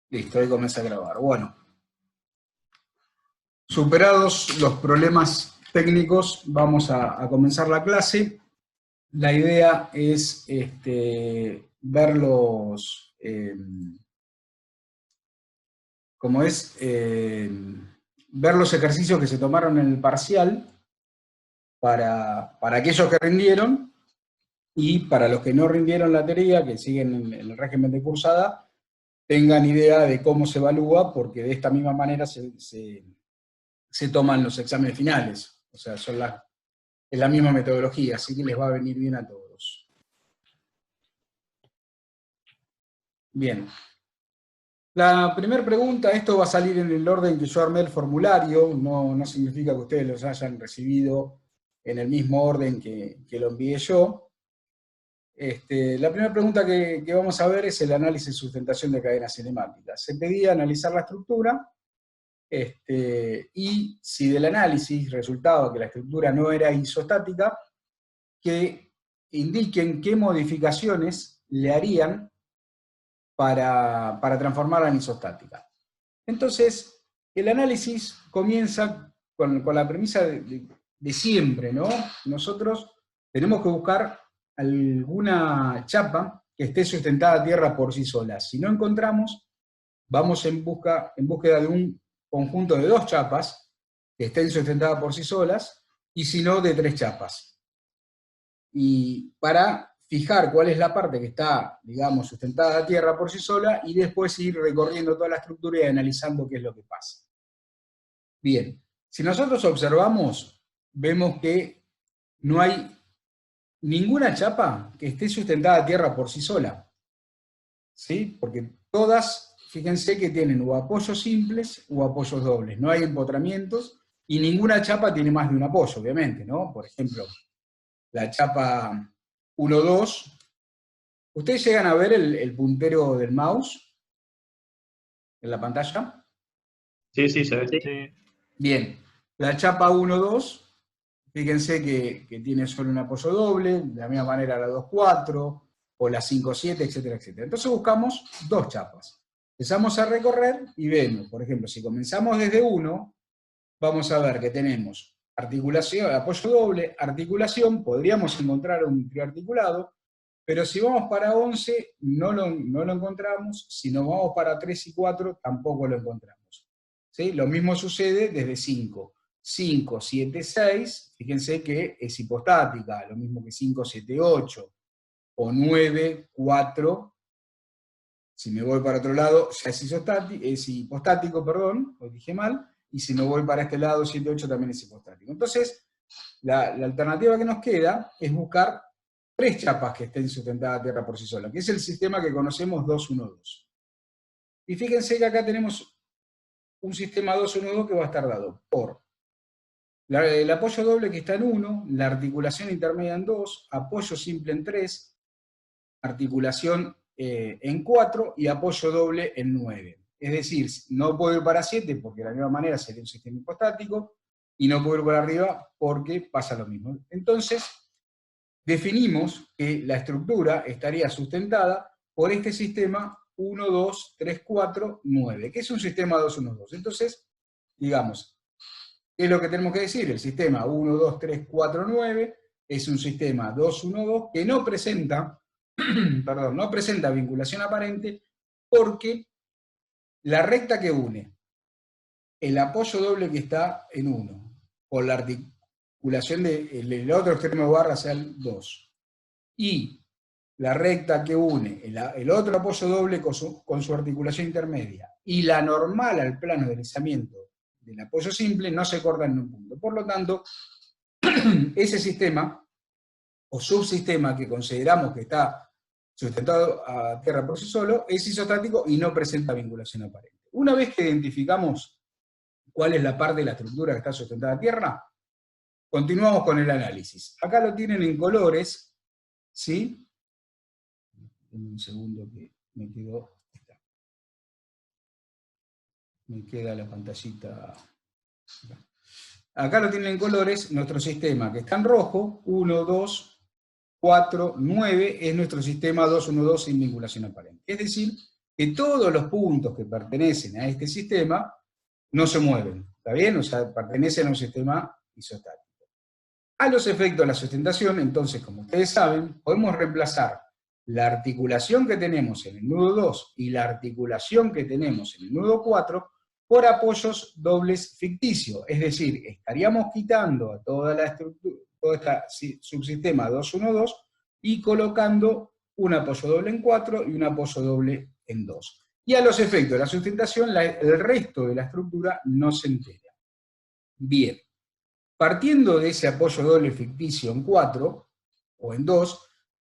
Listo, ahí comienza a grabar. Bueno, superados los problemas técnicos, vamos a comenzar la clase. La idea es ver ver los ejercicios que se tomaron en el parcial para aquellos que rindieron y para los que no rindieron la teoría, que siguen en el régimen de cursada, tengan idea de cómo se evalúa, porque de esta misma manera se toman los exámenes finales. O sea, es la misma metodología, así que les va a venir bien a todos. Bien. La primera pregunta, esto va a salir en el orden que yo armé el formulario, no significa que ustedes los hayan recibido en el mismo orden que lo envié yo. La primera pregunta que vamos a ver es el análisis de sustentación de cadenas cinemáticas. Se pedía analizar la estructura, y si del análisis resultaba que la estructura no era isostática, que indiquen qué modificaciones le harían para transformarla en isostática. Entonces, el análisis comienza con la premisa de siempre, ¿no? Nosotros tenemos que buscar alguna chapa que esté sustentada a tierra por sí sola. Si no encontramos, vamos en búsqueda de un conjunto de dos chapas que estén sustentadas por sí solas, y si no, de tres chapas. Y para fijar cuál es la parte que está, digamos, sustentada a tierra por sí sola, y después ir recorriendo toda la estructura y analizando qué es lo que pasa. Bien, si nosotros observamos, vemos que no hay ninguna chapa que esté sustentada a tierra por sí sola, ¿sí? Porque todas, fíjense que tienen o apoyos simples o apoyos dobles, no hay empotramientos, y ninguna chapa tiene más de un apoyo, obviamente, ¿no? Por ejemplo, la chapa 1-2, ¿ustedes llegan a ver el puntero del mouse en la pantalla? Sí, se ve. Sí. Bien, la chapa 1-2, fíjense que tiene solo un apoyo doble, de la misma manera la 2-4, o la 5-7, etcétera, etcétera. Entonces buscamos dos chapas. Empezamos a recorrer y vemos, por ejemplo, si comenzamos desde 1, vamos a ver que tenemos articulación, apoyo doble, articulación, podríamos encontrar un triarticulado, pero si vamos para 11 no lo encontramos, si nos vamos para 3 y 4 tampoco lo encontramos. ¿Sí? Lo mismo sucede desde 5. 5, 7, 6, fíjense que es hipostática, lo mismo que 5, 7, 8, o 9, 4, si me voy para otro lado, ya es hipostático, perdón, lo dije mal, y si me voy para este lado, 7, 8 también es hipostático. Entonces, la alternativa que nos queda es buscar tres chapas que estén sustentadas a tierra por sí solas, que es el sistema que conocemos 2-1-2. Y fíjense que acá tenemos un sistema 2-1-2 que va a estar dado por el apoyo doble que está en 1, la articulación intermedia en 2, apoyo simple en 3, articulación en 4 y apoyo doble en 9. Es decir, no puedo ir para 7 porque de la misma manera sería un sistema hipostático, y no puedo ir para arriba porque pasa lo mismo. Entonces, definimos que la estructura estaría sustentada por este sistema 1, 2, 3, 4, 9, que es un sistema 2-1-2. Entonces, digamos, ¿qué es lo que tenemos que decir? El sistema 1, 2, 3, 4, 9 es un sistema 2-1-2 que no presenta, no presenta vinculación aparente, porque la recta que une el apoyo doble que está en 1 con la articulación del otro extremo de barra hacia el 2, y la recta que une el otro apoyo doble con su articulación intermedia, y la normal al plano de deslizamiento del apoyo simple, no se cortan en un punto. Por lo tanto, ese sistema o subsistema que consideramos que está sustentado a tierra por sí solo es isostático y no presenta vinculación aparente. Una vez que identificamos cuál es la parte de la estructura que está sustentada a tierra, continuamos con el análisis. Acá lo tienen en colores, ¿sí? Un segundo que me quedó. Me queda la pantallita. Acá lo tienen en colores, nuestro sistema que está en rojo, 1, 2, 4, 9, es nuestro sistema 2-1-2 sin vinculación aparente. Es decir, que todos los puntos que pertenecen a este sistema no se mueven, ¿está bien? O sea, pertenecen a un sistema isostático. A los efectos de la sustentación, entonces, como ustedes saben, podemos reemplazar la articulación que tenemos en el nudo 2 y la articulación que tenemos en el nudo 4 por apoyos dobles ficticios. Es decir, estaríamos quitando a toda la estructura, todo este subsistema 2-1-2 y colocando un apoyo doble en 4 y un apoyo doble en 2. Y a los efectos de la sustentación, el resto de la estructura no se entera. Bien. Partiendo de ese apoyo doble ficticio en 4 o en 2,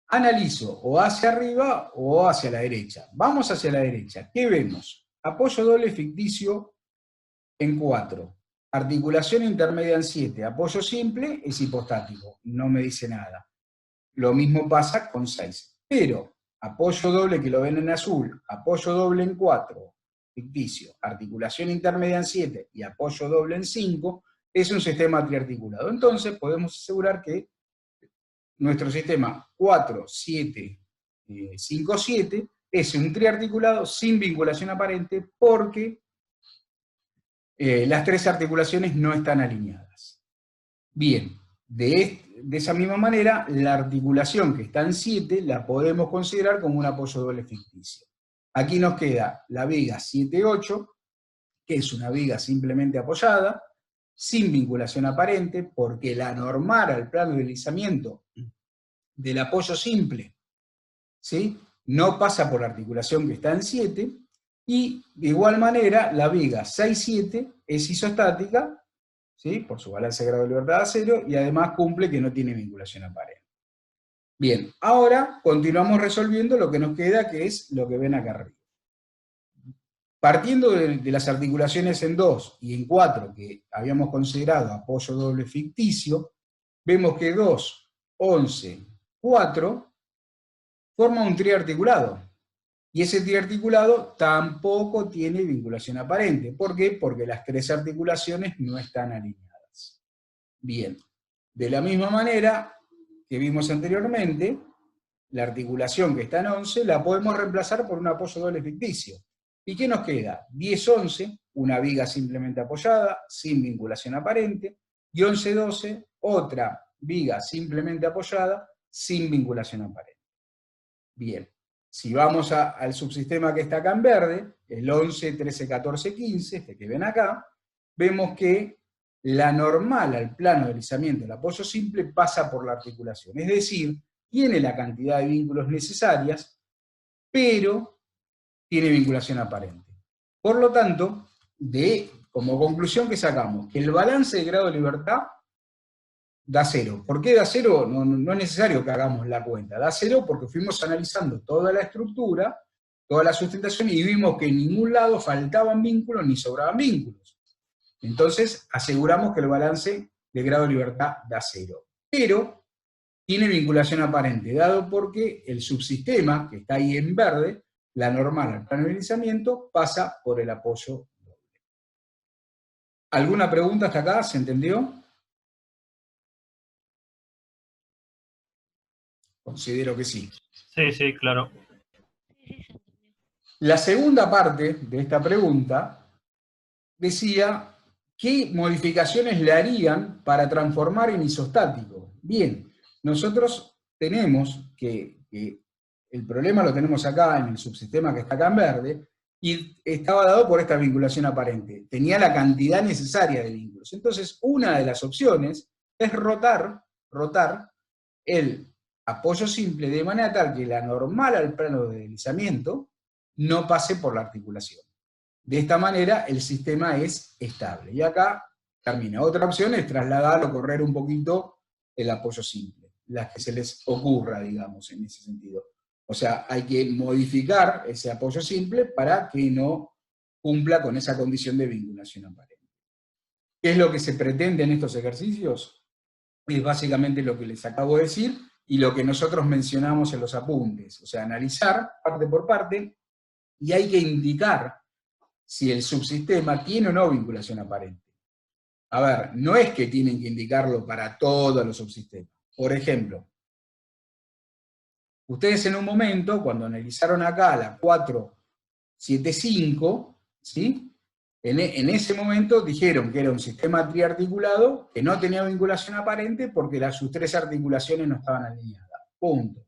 analizo o hacia arriba o hacia la derecha. Vamos hacia la derecha. ¿Qué vemos? Apoyo doble ficticio en 4. Articulación intermedia en 7. Apoyo simple es hipostático. No me dice nada. Lo mismo pasa con 6. Pero apoyo doble que lo ven en azul, apoyo doble en 4, ficticio, articulación intermedia en 7 y apoyo doble en 5, es un sistema triarticulado. Entonces podemos asegurar que nuestro sistema 4, 7, 5, 7 es un triarticulado sin vinculación aparente porque las tres articulaciones no están alineadas. Bien, de esa misma manera, la articulación que está en 7 la podemos considerar como un apoyo doble ficticio. Aquí nos queda la viga 7-8, que es una viga simplemente apoyada, sin vinculación aparente, porque la normal al plano de deslizamiento del apoyo simple, ¿sí?, no pasa por la articulación que está en 7, y de igual manera la viga 6-7 es isostática, ¿sí?, por su balance de grado de libertad a 0, y además cumple que no tiene vinculación aparente. Bien, ahora continuamos resolviendo lo que nos queda, que es lo que ven acá arriba. Partiendo de las articulaciones en 2 y en 4, que habíamos considerado apoyo doble ficticio, vemos que 2, 11, 4 forma un triarticulado. Y ese triarticulado tampoco tiene vinculación aparente. ¿Por qué? Porque las tres articulaciones no están alineadas. Bien, de la misma manera que vimos anteriormente, la articulación que está en 11 la podemos reemplazar por un apoyo doble ficticio. ¿Y qué nos queda? 10-11, una viga simplemente apoyada, sin vinculación aparente, y 11-12, otra viga simplemente apoyada, sin vinculación aparente. Bien, si vamos al subsistema que está acá en verde, el 11, 13, 14, 15, este que ven acá, vemos que la normal al plano de deslizamiento del apoyo simple pasa por la articulación, es decir, tiene la cantidad de vínculos necesarias, pero tiene vinculación aparente. Por lo tanto, como conclusión que sacamos, que el balance de grado de libertad da 0. ¿Por qué da 0? No es necesario que hagamos la cuenta. Da 0 porque fuimos analizando toda la estructura, toda la sustentación, y vimos que en ningún lado faltaban vínculos ni sobraban vínculos. Entonces, aseguramos que el balance de grado de libertad da 0. Pero tiene vinculación aparente, dado porque el subsistema, que está ahí en verde, la normal al plano de deslizamiento, pasa por el apoyo doble. ¿Alguna pregunta hasta acá? ¿Se entendió? Considero que sí. Sí, sí, claro. La segunda parte de esta pregunta decía, ¿qué modificaciones le harían para transformar en isostático? Bien, nosotros tenemos que el problema lo tenemos acá en el subsistema que está acá en verde, y estaba dado por esta vinculación aparente. Tenía la cantidad necesaria de vínculos. Entonces, una de las opciones es rotar el apoyo simple de manera tal que la normal al plano de deslizamiento no pase por la articulación. De esta manera el sistema es estable. Y acá termina. Otra opción es trasladar o correr un poquito el apoyo simple, las que se les ocurra, digamos, en ese sentido. O sea, hay que modificar ese apoyo simple para que no cumpla con esa condición de vinculación aparente. ¿Qué es lo que se pretende en estos ejercicios? Es básicamente lo que les acabo de decir y lo que nosotros mencionamos en los apuntes. O sea, analizar parte por parte, y hay que indicar si el subsistema tiene o no vinculación aparente. A ver, no es que tienen que indicarlo para todos los subsistemas. Por ejemplo, ustedes en un momento, cuando analizaron acá la 4 7,5, ¿sí? En ese momento dijeron que era un sistema triarticulado que no tenía vinculación aparente porque sus 3 articulaciones no estaban alineadas. Punto.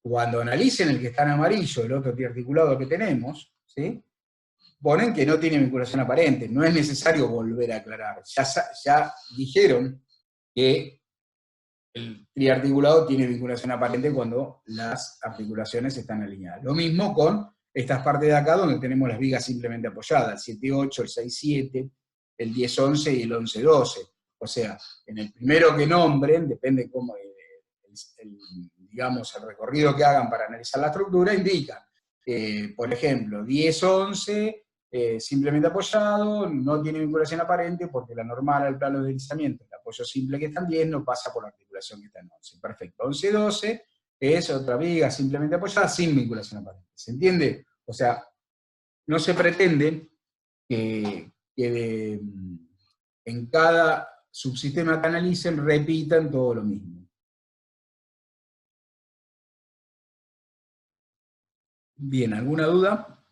Cuando analicen el que está en amarillo, el otro triarticulado que tenemos, ¿sí? Ponen que no tiene vinculación aparente. No es necesario volver a aclarar. Ya dijeron que el triarticulado tiene vinculación aparente cuando las articulaciones están alineadas. Lo mismo con estas partes de acá donde tenemos las vigas simplemente apoyadas, el 7,8, el 6,7, el 10,11 y el 11,12. O sea, en el primero que nombren, depende cómo, digamos, el recorrido que hagan para analizar la estructura, indica, por ejemplo, 10,11, simplemente apoyado, no tiene vinculación aparente porque la normal al plano de deslizamiento, el apoyo simple que está en 10 no pasa por la articulación que está en 11. Perfecto. 11,12 es otra viga simplemente apoyada sin vinculación aparente. ¿Se entiende? O sea, no se pretende que en cada subsistema que analicen repitan todo lo mismo. Bien, ¿alguna duda?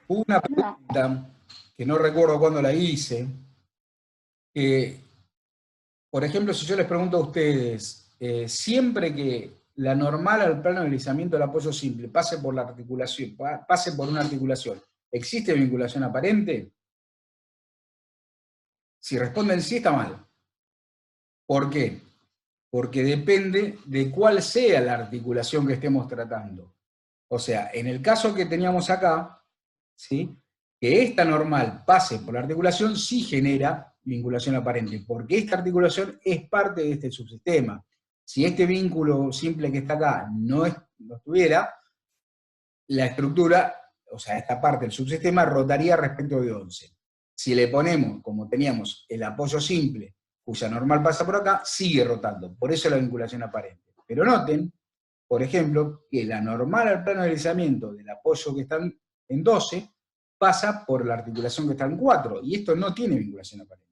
Una pregunta que no recuerdo cuándo la hice. Por ejemplo, si yo les pregunto a ustedes, siempre que la normal al plano de deslizamiento del apoyo simple pase por la articulación, pase por una articulación, ¿existe vinculación aparente? Si responden sí, está mal. ¿Por qué? Porque depende de cuál sea la articulación que estemos tratando. O sea, en el caso que teníamos acá, ¿sí?, que esta normal pase por la articulación sí genera vinculación aparente, porque esta articulación es parte de este subsistema. Si este vínculo simple que está acá no estuviera, la estructura, o sea, esta parte del subsistema rotaría respecto de 11. Si le ponemos, como teníamos, el apoyo simple, cuya normal pasa por acá, sigue rotando. Por eso la vinculación aparente. Pero noten, por ejemplo, que la normal al plano de deslizamiento del apoyo que está en 12 pasa por la articulación que está en 4, y esto no tiene vinculación aparente.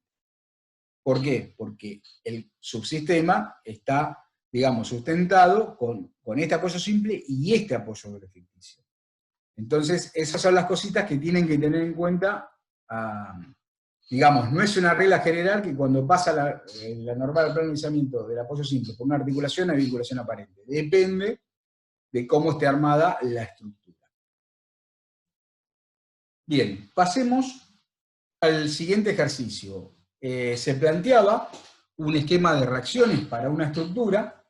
¿Por qué? Porque el subsistema está, digamos, sustentado con este apoyo simple y este apoyo doble ficticio. Entonces, esas son las cositas que tienen que tener en cuenta. Digamos, no es una regla general que cuando pasa la normal al plano de deslizamiento del apoyo simple por una articulación hay vinculación aparente. Depende de cómo esté armada la estructura. Bien, pasemos al siguiente ejercicio. Se planteaba un esquema de reacciones para una estructura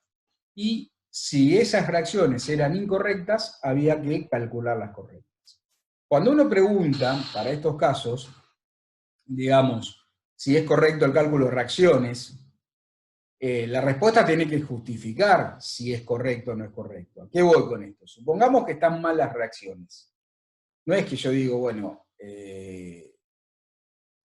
y si esas reacciones eran incorrectas, había que calcularlas correctas. Cuando uno pregunta, para estos casos, digamos, si es correcto el cálculo de reacciones, la respuesta tiene que justificar si es correcto o no es correcto. ¿A qué voy con esto? Supongamos que están mal las reacciones. No es que yo digo, bueno,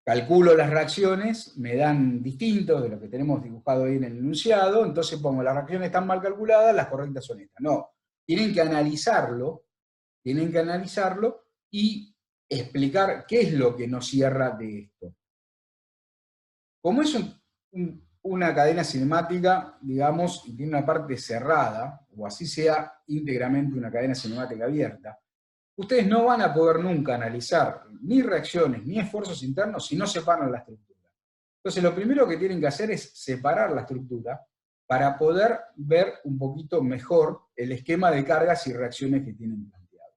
calculo las reacciones, me dan distintos de lo que tenemos dibujado ahí en el enunciado, entonces pongo las reacciones están mal calculadas, las correctas son estas. No, tienen que analizarlo y explicar qué es lo que nos cierra de esto. Como es una cadena cinemática, digamos, y tiene una parte cerrada, o así sea íntegramente una cadena cinemática abierta, ustedes no van a poder nunca analizar ni reacciones ni esfuerzos internos si no separan la estructura. Entonces lo primero que tienen que hacer es separar la estructura para poder ver un poquito mejor el esquema de cargas y reacciones que tienen planteado.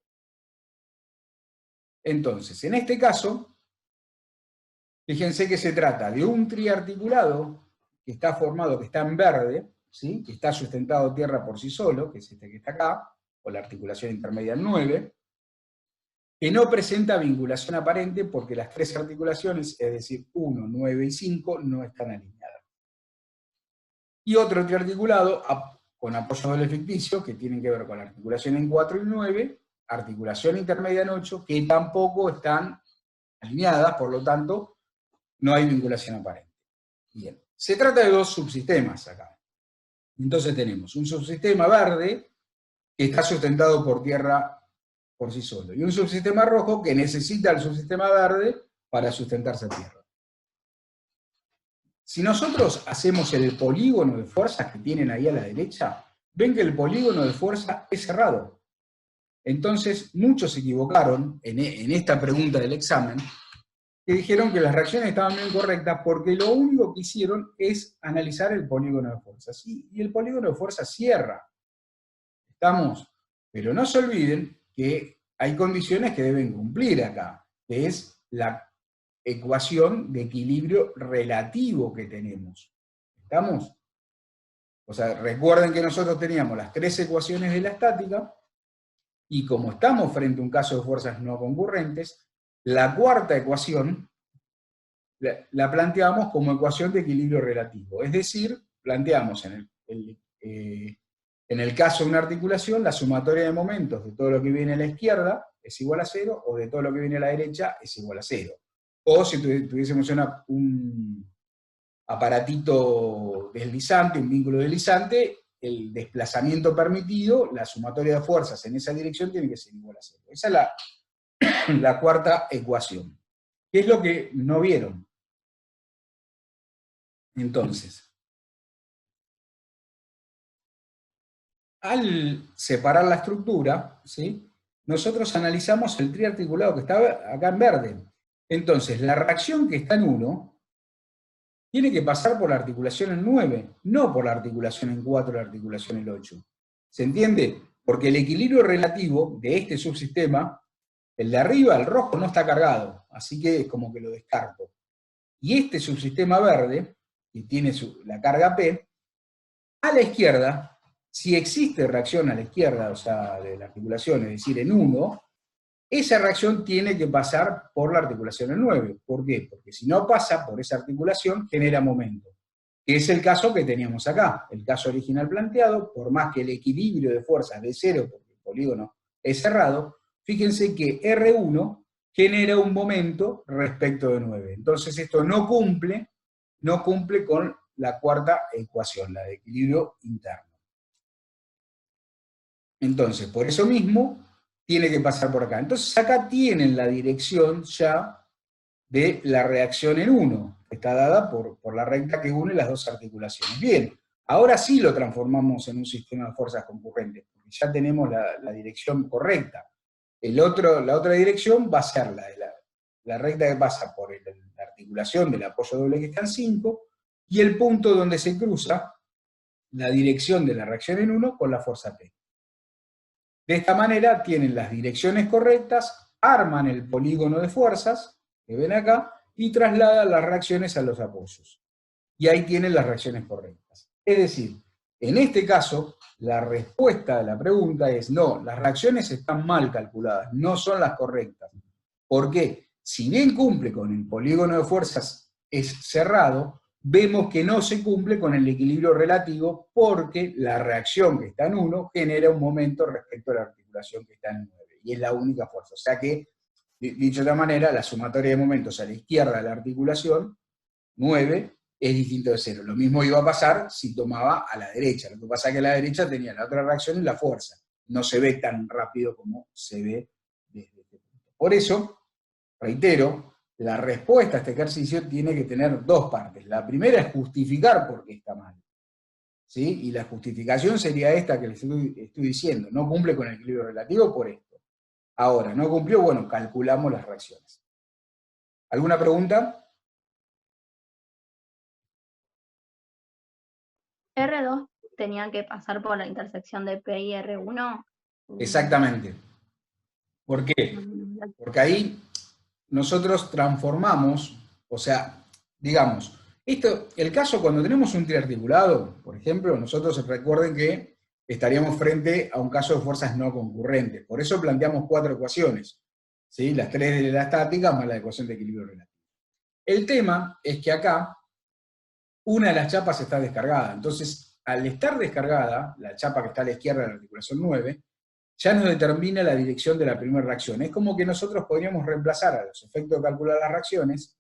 Entonces, en este caso, fíjense que se trata de un triarticulado que está formado, que está en verde, ¿sí?, que está sustentado tierra por sí solo, que es este que está acá, o la articulación intermedia en 9, que no presenta vinculación aparente porque las 3 articulaciones, es decir, 1, 9 y 5, no están alineadas. Y otro triarticulado con apoyo doble ficticio, que tienen que ver con la articulación en 4 y 9, articulación intermedia en 8, que tampoco están alineadas, por lo tanto, no hay vinculación aparente. Bien, se trata de 2 subsistemas acá. Entonces tenemos un subsistema verde que está sustentado por tierra por sí solo, y un subsistema rojo que necesita el subsistema verde para sustentarse a tierra. Si nosotros hacemos el polígono de fuerzas que tienen ahí a la derecha, ven que el polígono de fuerza es cerrado. Entonces, muchos se equivocaron en esta pregunta del examen, que dijeron que las reacciones estaban bien correctas porque lo único que hicieron es analizar el polígono de fuerza. Sí, y el polígono de fuerza cierra. ¿Estamos? Pero no se olviden que hay condiciones que deben cumplir acá, que es la ecuación de equilibrio relativo que tenemos. ¿Estamos? O sea, recuerden que nosotros teníamos las 3 ecuaciones de la estática, y como estamos frente a un caso de fuerzas no concurrentes, la cuarta ecuación la planteamos como ecuación de equilibrio relativo. Es decir, planteamos en el caso de una articulación, la sumatoria de momentos de todo lo que viene a la izquierda es igual a 0, o de todo lo que viene a la derecha es igual a 0. O si tuviésemos un aparatito deslizante, un vínculo deslizante, el desplazamiento permitido, la sumatoria de fuerzas en esa dirección tiene que ser igual a 0. Esa es la cuarta ecuación. ¿Qué es lo que no vieron? Entonces, al separar la estructura, ¿sí?, nosotros analizamos el triarticulado que está acá en verde. Entonces, la reacción que está en 1 tiene que pasar por la articulación en 9, no por la articulación en 4 o la articulación en 8. ¿Se entiende? Porque el equilibrio relativo de este subsistema, el de arriba, el rojo, no está cargado, así que es como que lo descarto. Y este subsistema verde, que tiene la carga P, a la izquierda, si existe reacción a la izquierda, o sea, de la articulación, es decir, en 1, esa reacción tiene que pasar por la articulación en 9. ¿Por qué? Porque si no pasa por esa articulación, genera momento. Que es el caso que teníamos acá, el caso original planteado, por más que el equilibrio de fuerzas de 0, porque el polígono es cerrado, fíjense que R1 genera un momento respecto de 9. Entonces esto no cumple con la cuarta ecuación, la de equilibrio interno. Entonces, por eso mismo, tiene que pasar por acá. Entonces acá tienen la dirección ya de la reacción en 1, que está dada por la recta que une las dos articulaciones. Bien, ahora sí lo transformamos en un sistema de fuerzas concurrentes, porque ya tenemos la dirección correcta. La otra dirección va a ser la recta que pasa por la articulación del apoyo doble que está en 5, y el punto donde se cruza la dirección de la reacción en 1 con la fuerza P. De esta manera tienen las direcciones correctas, arman el polígono de fuerzas, que ven acá, y trasladan las reacciones a los apoyos. Y ahí tienen las reacciones correctas. Es decir, en este caso, la respuesta de la pregunta es no, las reacciones están mal calculadas, no son las correctas. ¿Por qué? Si bien cumple con el polígono de fuerzas es cerrado, vemos que no se cumple con el equilibrio relativo porque la reacción que está en 1 genera un momento respecto a la articulación que está en 9, y es la única fuerza. O sea que, dicho de otra manera, la sumatoria de momentos a la izquierda de la articulación, 9, es distinto de 0. Lo mismo iba a pasar si tomaba a la derecha. Lo que pasa es que a la derecha tenía la otra reacción y la fuerza. No se ve tan rápido como se ve desde este punto. Por eso, reitero, la respuesta a este ejercicio tiene que tener dos partes. La primera es justificar por qué está mal, ¿sí? Y la justificación sería esta que les estoy diciendo. No cumple con el equilibrio relativo por esto. Ahora, no cumplió, bueno, calculamos las reacciones. ¿Alguna pregunta? R2 tenía que pasar por la intersección de P y R1. Exactamente. ¿Por qué? Porque ahí nosotros transformamos, o sea, digamos, el caso cuando tenemos un triarticulado, por ejemplo, nosotros recuerden que estaríamos frente a un caso de fuerzas no concurrentes. Por eso planteamos 4 ecuaciones, ¿sí? Las 3 de la estática más la ecuación de equilibrio relativo. El tema es que acá una de las chapas está descargada. Entonces, al estar descargada, la chapa que está a la izquierda de la articulación 9, ya nos determina la dirección de la primera reacción. Es como que nosotros podríamos reemplazar a los efectos de calcular las reacciones,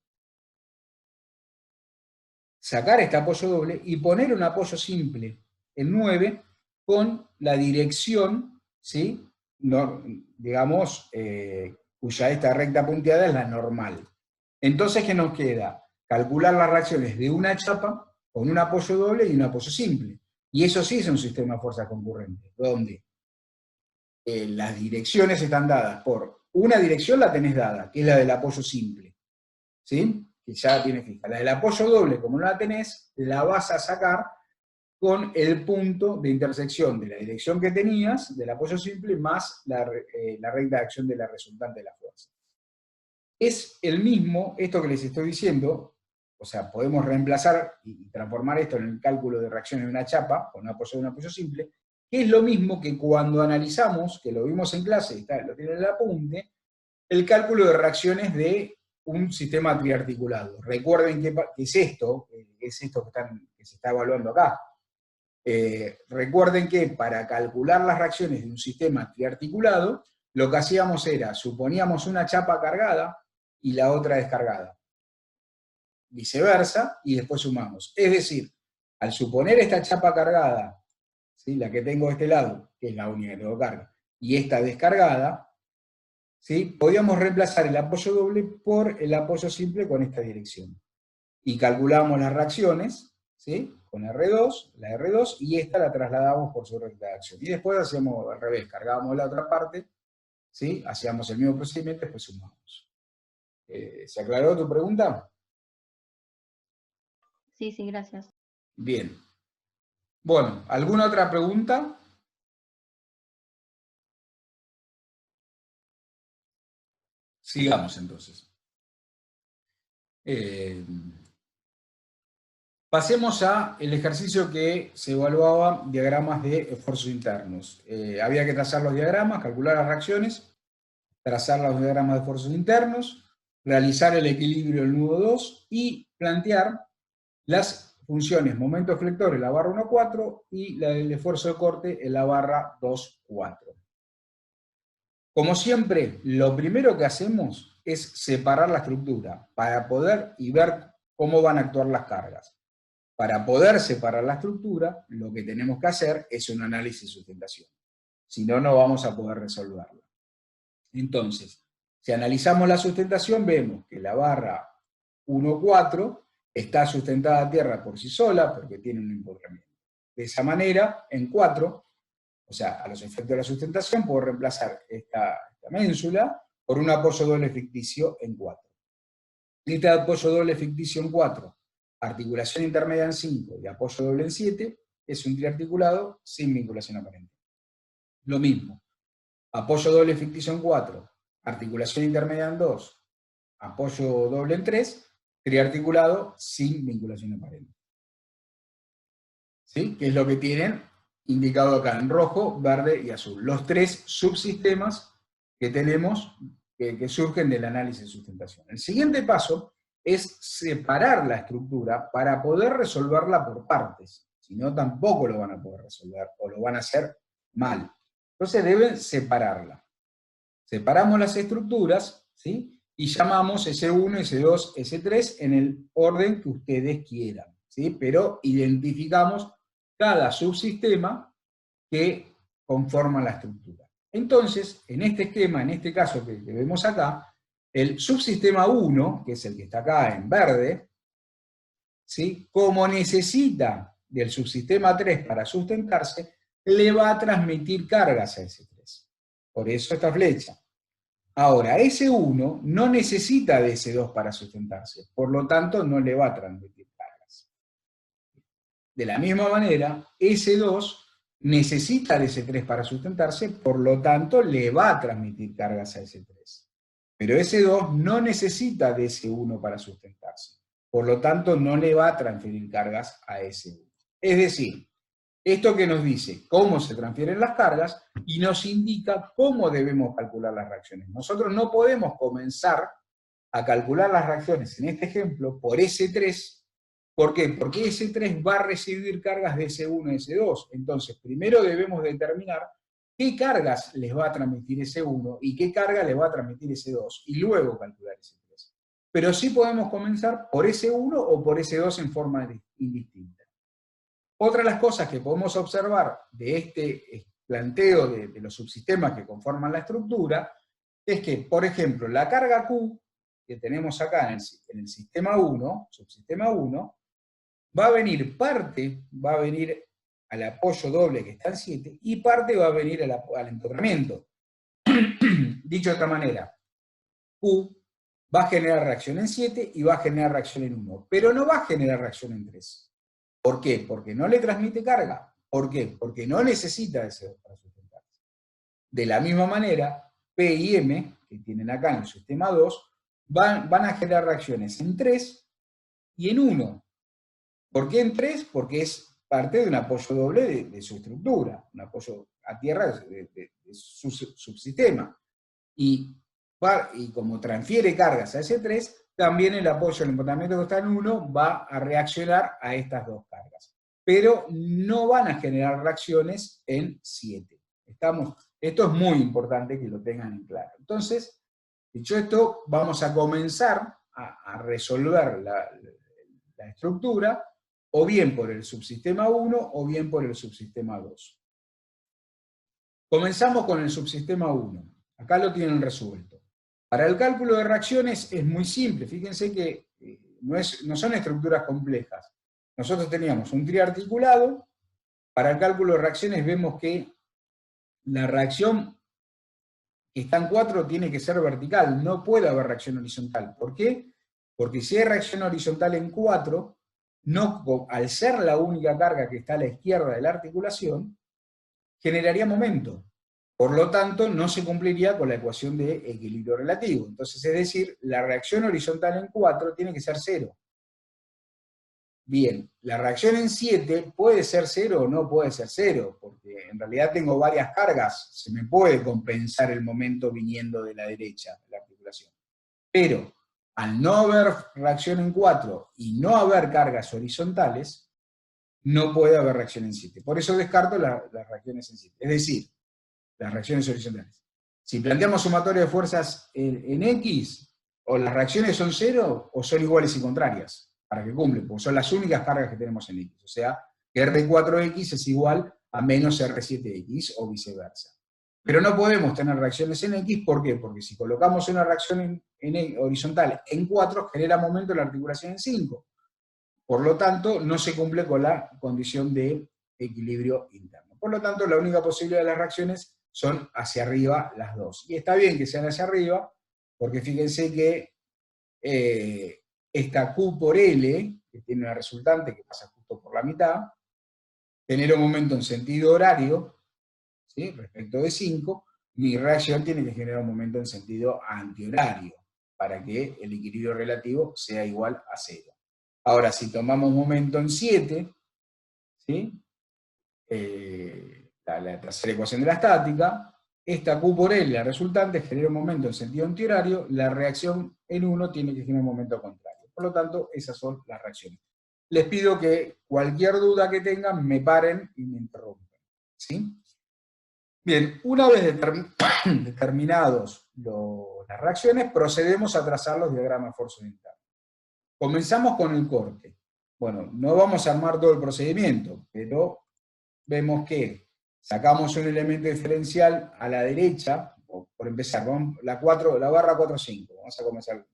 sacar este apoyo doble y poner un apoyo simple en 9 con la dirección, ¿sí? No, digamos, cuya esta recta punteada es la normal. Entonces, ¿qué nos queda? Calcular las reacciones de una chapa con un apoyo doble y un apoyo simple. Y eso sí es un sistema de fuerzas concurrentes, donde las direcciones están dadas por una dirección, la tenés dada, que es la del apoyo simple, ¿sí? Que ya la tienes fija. La del apoyo doble, como no la tenés, la vas a sacar con el punto de intersección de la dirección que tenías, del apoyo simple, más la recta de acción de la resultante de la fuerza. Es el mismo, esto que les estoy diciendo, o sea, podemos reemplazar y transformar esto en el cálculo de reacciones de una chapa, con un apoyo simple, que es lo mismo que cuando analizamos, que lo vimos en clase, está, lo tiene en el apunte, el cálculo de reacciones de un sistema triarticulado. Recuerden que es esto que se está evaluando acá. Recuerden que para calcular las reacciones de un sistema triarticulado, lo que hacíamos era, suponíamos una chapa cargada y la otra descargada. Viceversa, y después sumamos. Es decir, al suponer esta chapa cargada, ¿sí? La que tengo de este lado, que es la única que tengo carga, y esta descargada, ¿sí? Podíamos reemplazar el apoyo doble por el apoyo simple con esta dirección. Y calculamos las reacciones, ¿sí? Con R2, la R2, y esta la trasladamos por su recta de acción. Y después hacíamos al revés, cargábamos la otra parte, ¿sí? Hacíamos el mismo procedimiento, después sumamos. ¿Se aclaró tu pregunta? Sí, sí, gracias. Bien. Bueno, ¿alguna otra pregunta? Sigamos entonces. Pasemos al ejercicio que se evaluaba diagramas de esfuerzos internos. Había que trazar los diagramas, calcular las reacciones, trazar los diagramas de esfuerzos internos, realizar el equilibrio del nudo 2 y plantear las funciones momento flector en la barra 1,4 y la del esfuerzo de corte en la barra 2,4. Como siempre, lo primero que hacemos es separar la estructura para poder y ver cómo van a actuar las cargas. Para poder separar la estructura, lo que tenemos que hacer es un análisis de sustentación. Si no, no vamos a poder resolverlo. Entonces, si analizamos la sustentación, vemos que la barra 1,4 está sustentada a tierra por sí sola, porque tiene un empotramiento. De esa manera, en 4, o sea, a los efectos de la sustentación, puedo reemplazar esta ménsula por un apoyo doble ficticio en 4. Este apoyo doble ficticio en 4, articulación intermedia en 5 y apoyo doble en 7, es un triarticulado sin vinculación aparente. Lo mismo, apoyo doble ficticio en 4, articulación intermedia en 2, apoyo doble en 3, triarticulado sin vinculación aparente. ¿Sí? Que es lo que tienen indicado acá en rojo, verde y azul. Los tres subsistemas que tenemos que surgen del análisis de sustentación. El siguiente paso es separar la estructura para poder resolverla por partes. Si no, tampoco lo van a poder resolver o lo van a hacer mal. Entonces deben separarla. Separamos las estructuras, ¿sí? Y llamamos S1, S2, S3 en el orden que ustedes quieran, ¿sí? Pero identificamos cada subsistema que conforma la estructura. Entonces, en este esquema, en este caso que vemos acá, el subsistema 1, que es el que está acá en verde, ¿sí? Como necesita del subsistema 3 para sustentarse, le va a transmitir cargas a ese 3. Por eso esta flecha. Ahora, S1 no necesita de S2 para sustentarse, por lo tanto no le va a transmitir cargas. De la misma manera, S2 necesita de S3 para sustentarse, por lo tanto le va a transmitir cargas a S3. Pero S2 no necesita de S1 para sustentarse, por lo tanto no le va a transferir cargas a S1. Es decir, esto que nos dice cómo se transfieren las cargas y nos indica cómo debemos calcular las reacciones. Nosotros no podemos comenzar a calcular las reacciones, en este ejemplo, por S3. ¿Por qué? Porque S3 va a recibir cargas de S1 y S2. Entonces, primero debemos determinar qué cargas les va a transmitir S1 y qué carga les va a transmitir S2, y luego calcular S3. Pero sí podemos comenzar por S1 o por S2 en forma indistinta. Otra de las cosas que podemos observar de este planteo de los subsistemas que conforman la estructura es que, por ejemplo, la carga Q que tenemos acá en el sistema 1, subsistema 1, va a venir al apoyo doble que está en 7 y parte va a venir al empotramiento. Dicho de otra manera, Q va a generar reacción en 7 y va a generar reacción en 1, pero no va a generar reacción en 3. ¿Por qué? Porque no le transmite carga. ¿Por qué? Porque no necesita ese para sustentarse. De la misma manera, P y M, que tienen acá en el sistema 2, van a generar reacciones en 3 y en 1. ¿Por qué en 3? Porque es parte de un apoyo doble de su estructura, un apoyo a tierra de su subsistema. Y como transfiere cargas a ese 3, también el apoyo al empotramiento que está en 1 va a reaccionar a estas dos cargas. Pero no van a generar reacciones en 7. Esto es muy importante que lo tengan en claro. Entonces, dicho esto, vamos a comenzar a resolver la estructura, o bien por el subsistema 1 o bien por el subsistema 2. Comenzamos con el subsistema 1. Acá lo tienen resuelto. Para el cálculo de reacciones es muy simple. Fíjense que no son estructuras complejas. Nosotros teníamos un triarticulado. Para el cálculo de reacciones vemos que la reacción que está en 4 tiene que ser vertical. No puede haber reacción horizontal. ¿Por qué? Porque si hay reacción horizontal en 4, al ser la única carga que está a la izquierda de la articulación, generaría momento. Por lo tanto, no se cumpliría con la ecuación de equilibrio relativo. Entonces, es decir, la reacción horizontal en 4 tiene que ser 0. Bien, la reacción en 7 puede ser 0 o no puede ser 0, porque en realidad tengo varias cargas, se me puede compensar el momento viniendo de la derecha de la articulación. Pero, al no haber reacción en 4 y no haber cargas horizontales, no puede haber reacción en 7. Por eso descarto las reacciones en 7. Es decir, las reacciones horizontales. Si planteamos sumatoria de fuerzas en X, o las reacciones son 0 o son iguales y contrarias, para que cumplen, porque son las únicas cargas que tenemos en X. O sea, que R4X es igual a menos R7X o viceversa. Pero no podemos tener reacciones en X, ¿por qué? Porque si colocamos una reacción en horizontal en 4, genera momento en la articulación en 5. Por lo tanto, no se cumple con la condición de equilibrio interno. Por lo tanto, la única posibilidad de las reacciones son hacia arriba las dos. Y está bien que sean hacia arriba, porque fíjense que esta Q por L, que tiene una resultante que pasa justo por la mitad, genera un momento en sentido horario, ¿sí? Respecto de 5, mi reacción tiene que generar un momento en sentido antihorario, para que el equilibrio relativo sea igual a 0. Ahora, si tomamos momento en 7, ¿sí? La tercera ecuación de la estática, esta Q por L, la resultante, genera un momento en sentido antihorario, la reacción en 1 tiene que generar un momento contrario. Por lo tanto, esas son las reacciones. Les pido que cualquier duda que tengan me paren y me interrumpan. ¿Sí? Bien, una vez determinados las reacciones, procedemos a trazar los diagramas de esfuerzo interno. Comenzamos con el corte. Bueno, no vamos a armar todo el procedimiento, pero vemos que sacamos un elemento diferencial a la derecha, por empezar, la barra 4,5, vamos a comenzar.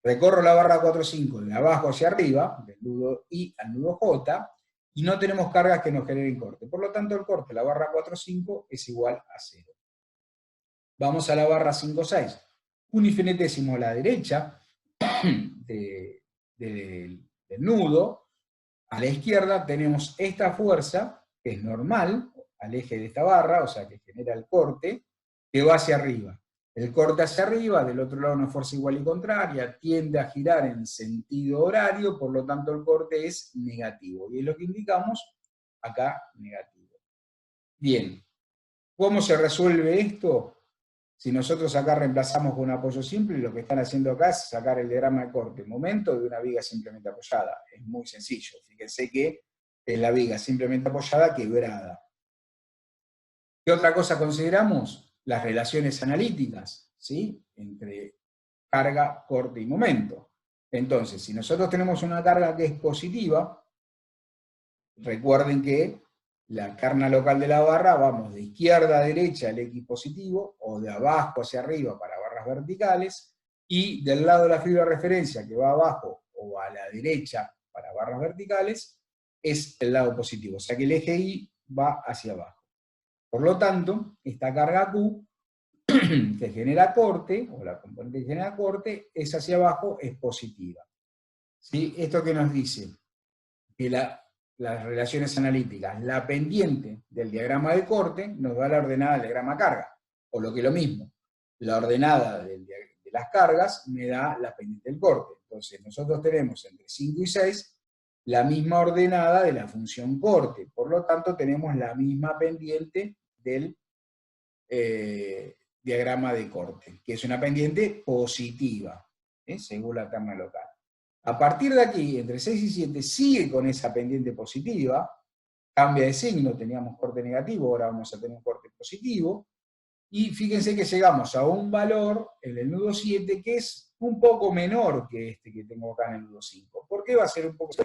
Recorro la barra 4,5 de abajo hacia arriba, del nudo I al nudo J, y no tenemos cargas que nos generen corte. Por lo tanto, el corte de la barra 4,5 es igual a 0. Vamos a la barra 5,6. Un infinitésimo a la derecha del nudo. A la izquierda tenemos esta fuerza, que es normal, al eje de esta barra, o sea, que genera el corte, que va hacia arriba. El corte hacia arriba, del otro lado una fuerza igual y contraria, tiende a girar en sentido horario, por lo tanto el corte es negativo. Y es lo que indicamos acá, negativo. Bien, ¿cómo se resuelve esto? Si nosotros acá reemplazamos con un apoyo simple, lo que están haciendo acá es sacar el diagrama de corte, momento de una viga simplemente apoyada. Es muy sencillo. Fíjense que es la viga simplemente apoyada quebrada. ¿Qué otra cosa consideramos? Las relaciones analíticas, ¿sí? Entre carga, corte y momento. Entonces, si nosotros tenemos una carga que es positiva, recuerden que la carga local de la barra, vamos de izquierda a derecha el X positivo, o de abajo hacia arriba para barras verticales, y del lado de la fibra de referencia que va abajo o a la derecha para barras verticales, es el lado positivo, o sea que el eje Y va hacia abajo. Por lo tanto, esta carga Q que genera corte, o la componente que genera corte, es hacia abajo, es positiva. ¿Sí? ¿Esto qué nos dice? Que las relaciones analíticas, la pendiente del diagrama de corte nos da la ordenada del diagrama carga, o lo que es lo mismo, la ordenada de las cargas me da la pendiente del corte. Entonces nosotros tenemos entre 5 y 6 la misma ordenada de la función corte, por lo tanto tenemos la misma pendiente del diagrama de corte, que es una pendiente positiva, según la tabla local. A partir de aquí, entre 6 y 7, sigue con esa pendiente positiva, cambia de signo, teníamos corte negativo, ahora vamos a tener un corte positivo, y fíjense que llegamos a un valor en el nudo 7 que es un poco menor que este que tengo acá en el nudo 5. ¿Por qué va a ser un poco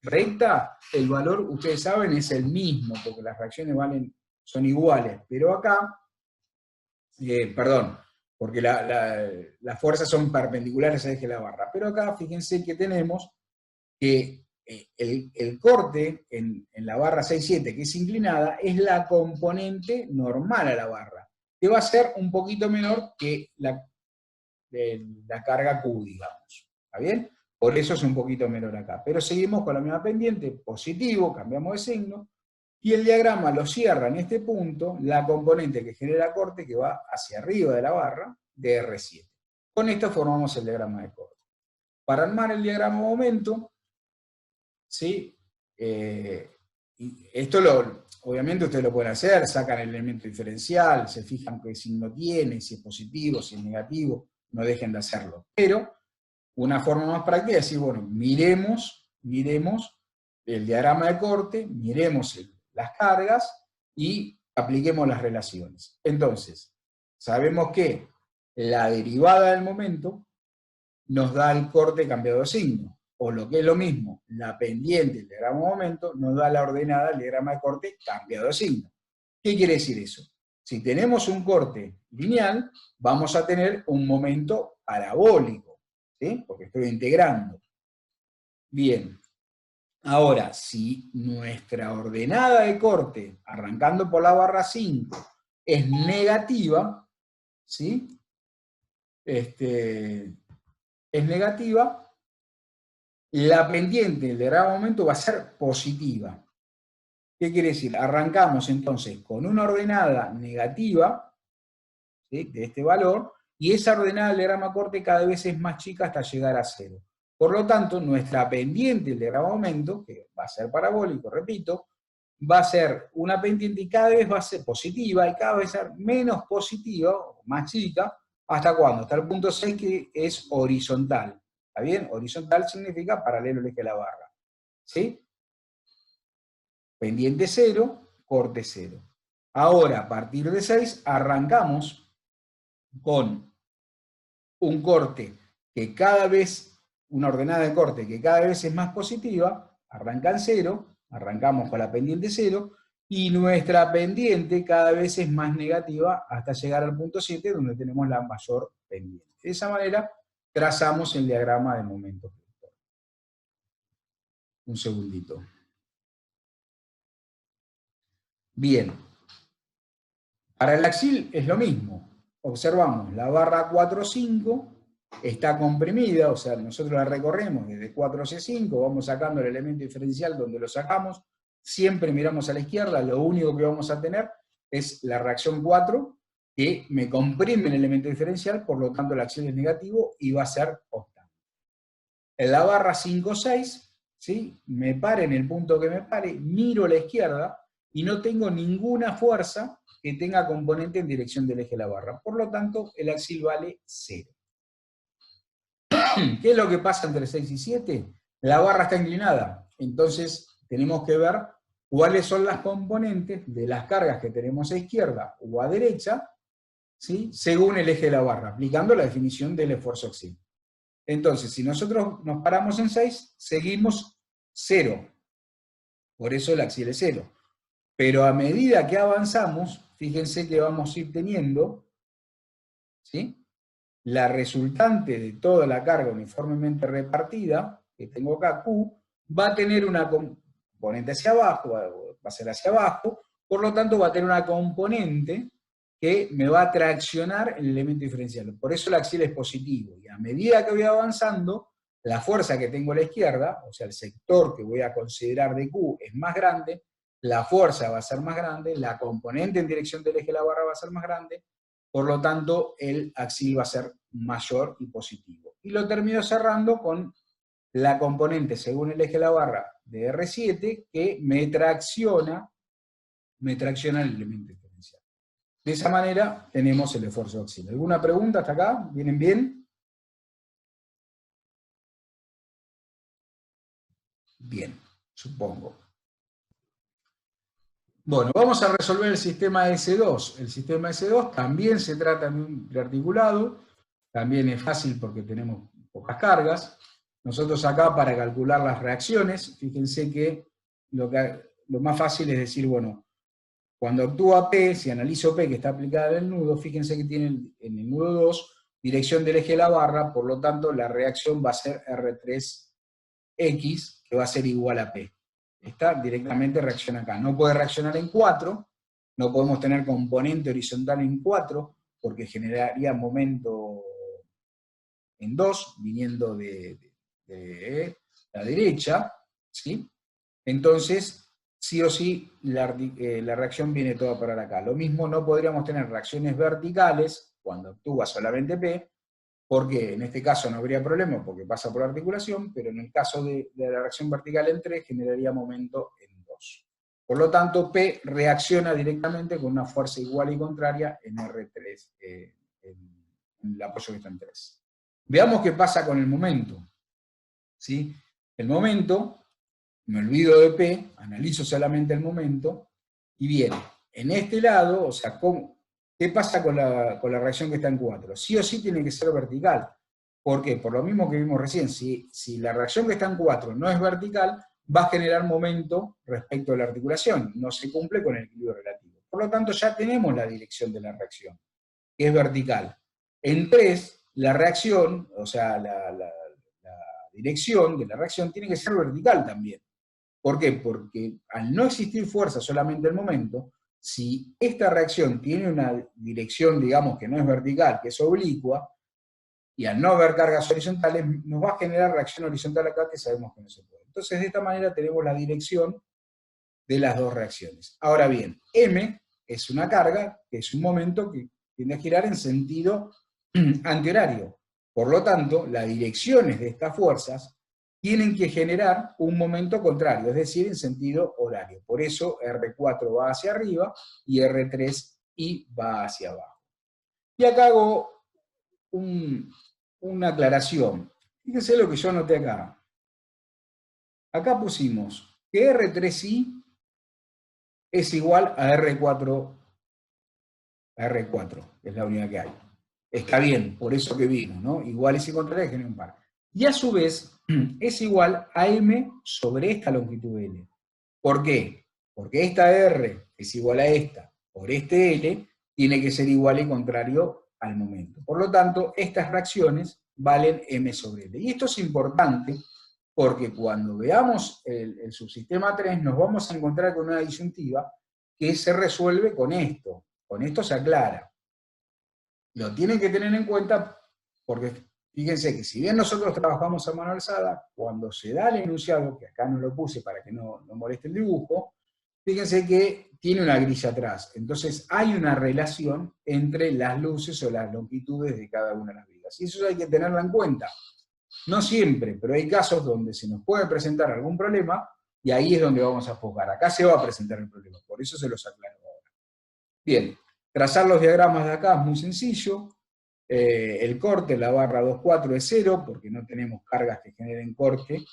recta? El valor, ustedes saben, es el mismo, porque las reacciones son iguales, pero acá, perdón, porque las fuerzas son perpendiculares al eje de la barra, pero acá fíjense que tenemos que el corte en la barra 6-7, que es inclinada, es la componente normal a la barra, que va a ser un poquito menor que la carga Q, digamos. ¿Está bien? Por eso es un poquito menor acá. Pero seguimos con la misma pendiente, positivo, cambiamos de signo, y el diagrama lo cierra en este punto la componente que genera corte que va hacia arriba de la barra de R7. Con esto formamos el diagrama de corte. Para armar el diagrama de momento, ¿sí? Y esto obviamente ustedes lo pueden hacer, sacan el elemento diferencial, se fijan qué signo tiene, si es positivo, si es negativo, no dejen de hacerlo. Pero una forma más práctica es decir, bueno, miremos el diagrama de corte, miremos las cargas y apliquemos las relaciones. Entonces, sabemos que la derivada del momento nos da el corte cambiado de signo, o lo que es lo mismo, la pendiente del diagrama de momento nos da la ordenada del diagrama de corte cambiado de signo. ¿Qué quiere decir eso? Si tenemos un corte lineal, vamos a tener un momento parabólico, ¿sí? Porque estoy integrando. Bien. Ahora, si nuestra ordenada de corte, arrancando por la barra 5, es negativa, ¿sí? Es negativa, la pendiente del diagrama de momento va a ser positiva. ¿Qué quiere decir? Arrancamos entonces con una ordenada negativa, ¿sí? De este valor, y esa ordenada del diagrama corte cada vez es más chica hasta llegar a 0. Por lo tanto, nuestra pendiente del diagrama de momento, que va a ser parabólico, repito, va a ser una pendiente y cada vez va a ser positiva y cada vez va a ser menos positiva, más chica, ¿hasta cuándo? Hasta el punto 6 que es horizontal. ¿Está bien? Horizontal significa paralelo al eje de la barra. ¿Sí? Pendiente 0, corte 0. Ahora, a partir de 6, arrancamos con un corte que cada vez, una ordenada de corte que cada vez es más positiva, arranca en 0, arrancamos con la pendiente 0, y nuestra pendiente cada vez es más negativa hasta llegar al punto 7, donde tenemos la mayor pendiente. De esa manera, trazamos el diagrama de momento. Un segundito. Bien. Para el axil es lo mismo. Observamos, la barra 4,5 está comprimida, o sea, nosotros la recorremos desde 4 hacia 5, vamos sacando el elemento diferencial donde lo sacamos, siempre miramos a la izquierda, lo único que vamos a tener es la reacción 4, que me comprime el elemento diferencial, por lo tanto el axil es negativo y va a ser constante. En la barra 5,6, ¿sí? Me pare en el punto que me pare, miro a la izquierda y no tengo ninguna fuerza que tenga componente en dirección del eje de la barra. Por lo tanto, el axil vale 0. ¿Qué es lo que pasa entre 6 y 7? La barra está inclinada. Entonces, tenemos que ver cuáles son las componentes de las cargas que tenemos a izquierda o a derecha, ¿sí? Según el eje de la barra, aplicando la definición del esfuerzo axil. Entonces, si nosotros nos paramos en 6, seguimos 0. Por eso el axil es 0. Pero a medida que avanzamos, fíjense que vamos a ir teniendo, ¿sí? La resultante de toda la carga uniformemente repartida, que tengo acá, Q, va a tener una componente hacia abajo, va a ser hacia abajo, por lo tanto va a tener una componente que me va a traccionar el elemento diferencial. Por eso el axial es positivo, y a medida que voy avanzando, la fuerza que tengo a la izquierda, o sea, el sector que voy a considerar de Q es más grande, la fuerza va a ser más grande, la componente en dirección del eje de la barra va a ser más grande, por lo tanto el axial va a ser mayor y positivo. Y lo termino cerrando con la componente según el eje de la barra de R7 que me tracciona el elemento diferencial. De esa manera tenemos el esfuerzo axial. ¿Alguna pregunta hasta acá? ¿Vienen bien? Bien, supongo. Bueno, vamos a resolver el sistema S2. El sistema S2 también se trata de un articulado, también es fácil porque tenemos pocas cargas. Nosotros acá para calcular las reacciones, fíjense que lo más fácil es decir, bueno, cuando actúa P, si analizo P que está aplicada en el nudo, fíjense que tiene en el nudo 2 dirección del eje de la barra, por lo tanto la reacción va a ser R3X, que va a ser igual a P. Esta directamente reacciona acá. No puede reaccionar en 4, no podemos tener componente horizontal en 4, porque generaría momento en 2, viniendo de la derecha, ¿sí? Entonces, sí o sí, la reacción viene toda para acá. Lo mismo no podríamos tener reacciones verticales cuando actúa solamente P, porque en este caso no habría problema porque pasa por articulación, pero en el caso de la reacción vertical en 3 generaría momento en 2. Por lo tanto, P reacciona directamente con una fuerza igual y contraria en R3, en el apoyo que está en 3. Veamos qué pasa con el momento. ¿Sí? El momento, me olvido de P, analizo solamente el momento, y bien, en este lado, o sea, ¿qué pasa con la reacción que está en 4? Sí o sí tiene que ser vertical. ¿Por qué? Por lo mismo que vimos recién, si la reacción que está en 4 no es vertical, va a generar momento respecto a la articulación, no se cumple con el equilibrio relativo. Por lo tanto, ya tenemos la dirección de la reacción, que es vertical. En 3, la reacción, o sea, la dirección de la reacción tiene que ser vertical también. ¿Por qué? Porque al no existir fuerza, solamente el momento, si esta reacción tiene una dirección, digamos, que no es vertical, que es oblicua, y al no haber cargas horizontales, nos va a generar reacción horizontal acá que sabemos que no se puede. Entonces, de esta manera tenemos la dirección de las dos reacciones. Ahora bien, M es una carga, que es un momento que tiende a girar en sentido antihorario. Por lo tanto, las direcciones de estas fuerzas tienen que generar un momento contrario, es decir, en sentido horario. Por eso R4 va hacia arriba y R3I va hacia abajo. Y acá hago una aclaración. Fíjense lo que yo anoté acá. Acá pusimos que R3I es igual a R4, que es la unidad que hay. Está bien, por eso que vimos, ¿no? Iguales y contrarias generan un par. Y a su vez, es igual a M sobre esta longitud L. ¿Por qué? Porque esta R es igual a esta por este L, tiene que ser igual y contrario al momento. Por lo tanto, estas reacciones valen M sobre L. Y esto es importante porque cuando veamos el subsistema 3 nos vamos a encontrar con una disyuntiva que se resuelve con esto. Con esto se aclara. Lo tienen que tener en cuenta porque fíjense que si bien nosotros trabajamos a mano alzada, cuando se da el enunciado, que acá no lo puse para que no moleste el dibujo, fíjense que tiene una grilla atrás. Entonces hay una relación entre las luces o las longitudes de cada una de las vigas. Y eso hay que tenerlo en cuenta. No siempre, pero hay casos donde se nos puede presentar algún problema y ahí es donde vamos a enfocar. Acá se va a presentar el problema, por eso se los aclaro ahora. Bien, trazar los diagramas de acá es muy sencillo. El corte, la barra 2,4 es 0, porque no tenemos cargas que generen corte,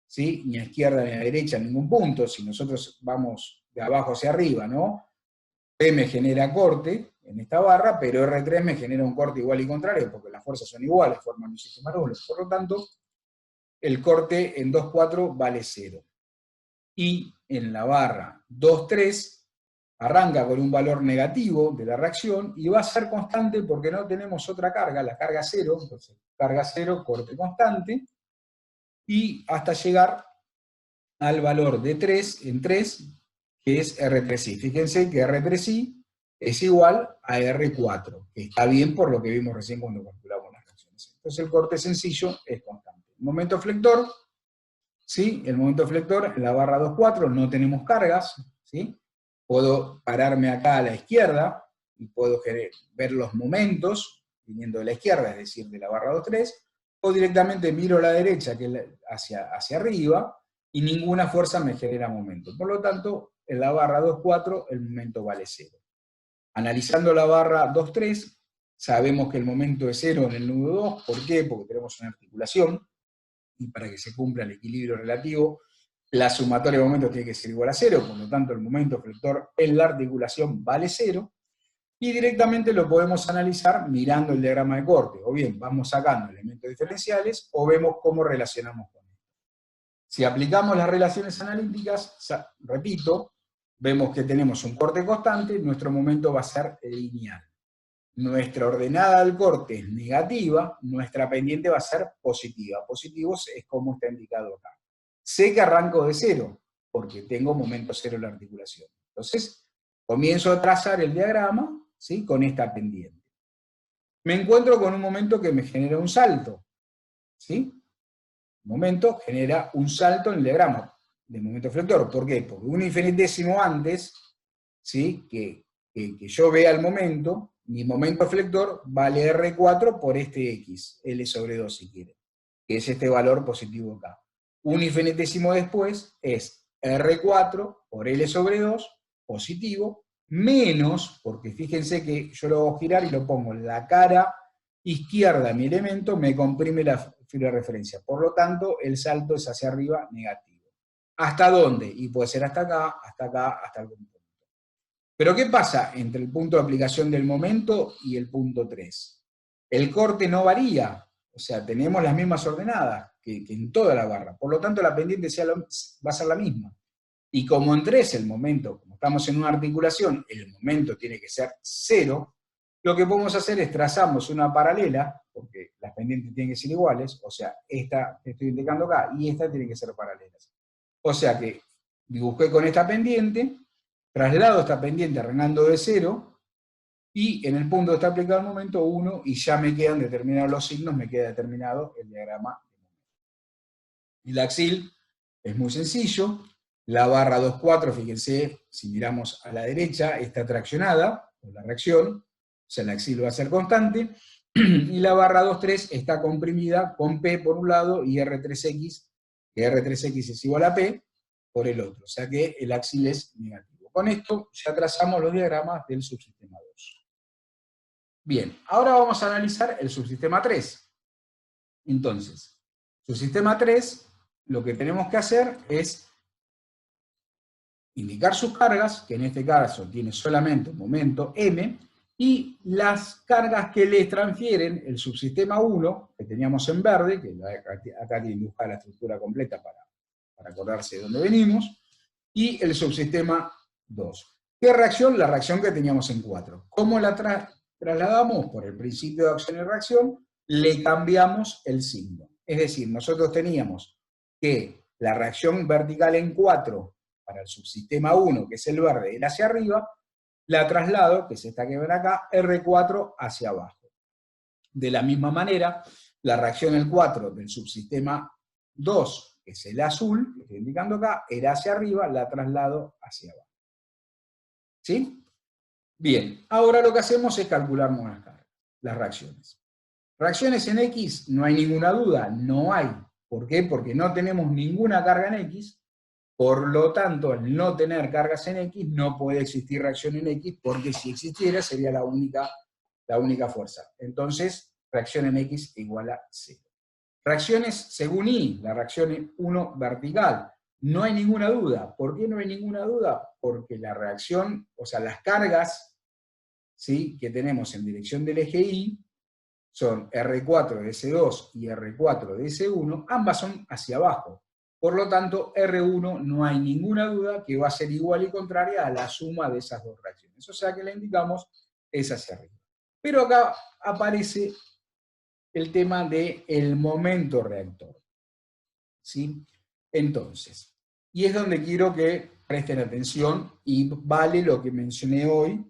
¿sí? Ni a izquierda ni a derecha en ningún punto. Si nosotros vamos de abajo hacia arriba, ¿no? P me genera corte en esta barra, pero R3 me genera un corte igual y contrario, porque las fuerzas son iguales, forman un sistema nulo. Por lo tanto, el corte en 2,4 vale 0. Y en la barra 2,3 arranca con un valor negativo de la reacción y va a ser constante porque no tenemos otra carga, la carga 0, entonces carga 0, corte constante, y hasta llegar al valor de 3 en 3, que es R3i. Fíjense que R3i es igual a R4, que está bien por lo que vimos recién cuando calculamos las reacciones. Entonces el corte sencillo es constante. El momento flector, ¿sí? El momento flector en la barra 2,4 no tenemos cargas, ¿sí? Puedo pararme acá a la izquierda y puedo ver los momentos viniendo de la izquierda, es decir, de la barra 2,3, o directamente miro a la derecha, que es hacia arriba, y ninguna fuerza me genera momento. Por lo tanto, en la barra 2,4 el momento vale 0. Analizando la barra 2,3, sabemos que el momento es 0 en el nudo 2. ¿Por qué? Porque tenemos una articulación, y para que se cumpla el equilibrio relativo, la sumatoria de momentos tiene que ser igual a 0, por lo tanto el momento flector en la articulación vale 0, y directamente lo podemos analizar mirando el diagrama de corte, o bien vamos sacando elementos diferenciales, o vemos cómo relacionamos con esto. Si aplicamos las relaciones analíticas, repito, vemos que tenemos un corte constante, nuestro momento va a ser lineal. Nuestra ordenada del corte es negativa, nuestra pendiente va a ser positiva. Positivos es como está indicado acá. Sé que arranco de 0, porque tengo momento 0 en la articulación. Entonces, comienzo a trazar el diagrama, ¿sí?, con esta pendiente. Me encuentro con un momento que me genera un salto, ¿sí? Un momento genera un salto en el diagrama de momento flector. ¿Por qué? Porque un infinitésimo antes, ¿sí?, que yo vea el momento, mi momento flector vale R4 por este X, L sobre 2 si quiere, que es este valor positivo acá. Un infinitésimo después es R4 por L sobre 2, positivo, menos, porque fíjense que yo lo hago girar y lo pongo en la cara izquierda, mi elemento me comprime la fibra de referencia. Por lo tanto, el salto es hacia arriba negativo. ¿Hasta dónde? Y puede ser hasta acá, hasta algún punto. Pero ¿qué pasa entre el punto de aplicación del momento y el punto 3? El corte no varía, o sea, tenemos las mismas ordenadas que en toda la barra, por lo tanto la pendiente va a ser la misma. Y como en 3 el momento, como estamos en una articulación, el momento tiene que ser 0, lo que podemos hacer es trazamos una paralela, porque las pendientes tienen que ser iguales, o sea, esta que estoy indicando acá y esta tienen que ser paralelas. O sea que dibujé con esta pendiente, traslado esta pendiente arrancando de 0, y en el punto que está aplicado el momento 1, y ya me quedan determinados los signos, me queda determinado el diagrama. Y la axil es muy sencillo, la barra 2,4, fíjense, si miramos a la derecha, está traccionada por la reacción, o sea, la axil va a ser constante, y la barra 2,3 está comprimida con P por un lado y R3X, que R3X es igual a P, por el otro, o sea que el axil es negativo. Con esto ya trazamos los diagramas del subsistema 2. Bien, ahora vamos a analizar el subsistema 3. Entonces, subsistema 3, lo que tenemos que hacer es indicar sus cargas, que en este caso tiene solamente un momento m, y las cargas que le transfieren el subsistema 1, que teníamos en verde, que acá tiene que buscar la estructura completa para acordarse de dónde venimos, y el subsistema 2. ¿Qué reacción? La reacción que teníamos en 4. ¿Cómo la trasladamos? Por el principio de acción y reacción, le cambiamos el signo. Es decir, nosotros teníamos que la reacción vertical en 4 para el subsistema 1, que es el verde, era hacia arriba, la traslado, que es esta que ven acá, R4 hacia abajo. De la misma manera, la reacción en 4 del subsistema 2, que es el azul, que estoy indicando acá, era hacia arriba, la traslado hacia abajo. ¿Sí? Bien, ahora lo que hacemos es calcular las reacciones. Reacciones en X, no hay ninguna duda, no hay. ¿Por qué? Porque no tenemos ninguna carga en X, por lo tanto, al no tener cargas en X, no puede existir reacción en X, porque si existiera sería la única fuerza. Entonces, reacción en X igual a 0. Reacciones según Y, la reacción 1 vertical, no hay ninguna duda. ¿Por qué no hay ninguna duda? Porque la reacción, o sea, las cargas, ¿sí?, que tenemos en dirección del eje Y, son R4 de S2 y R4 de S1, ambas son hacia abajo. Por lo tanto, R1 no hay ninguna duda que va a ser igual y contraria a la suma de esas dos reacciones. O sea que la indicamos es hacia arriba. Pero acá aparece el tema del momento reactor, ¿sí? Entonces, Y es donde quiero que presten atención, y vale lo que mencioné hoy,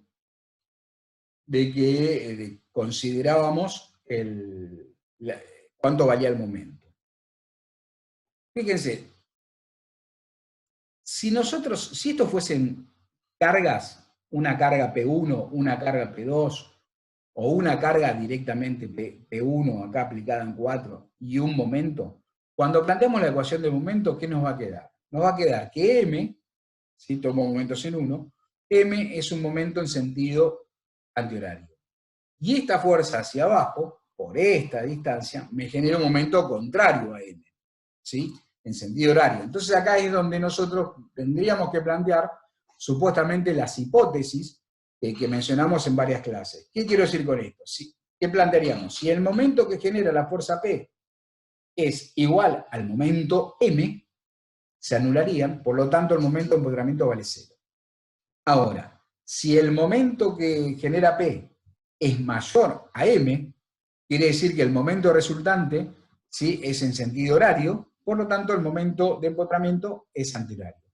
de que considerábamos cuánto valía el momento. Fíjense, si esto fuesen cargas, una carga P1, una carga P2, o una carga directamente P1, acá aplicada en 4, y un momento, cuando planteamos la ecuación de momento, ¿qué nos va a quedar? Nos va a quedar que M, si tomo momentos en 1, M es un momento en sentido antihorario. Y esta fuerza hacia abajo, por esta distancia, me genera un momento contrario a M, ¿sí? En sentido horario. Entonces acá es donde nosotros tendríamos que plantear supuestamente las hipótesis que mencionamos en varias clases. ¿Qué quiero decir con esto? ¿Qué plantearíamos? Si el momento que genera la fuerza P es igual al momento M, se anularían, por lo tanto el momento de empoderamiento vale 0. Ahora, si el momento que genera P es mayor a M, quiere decir que el momento resultante, ¿sí?, es en sentido horario, por lo tanto el momento de empotramiento es antihorario.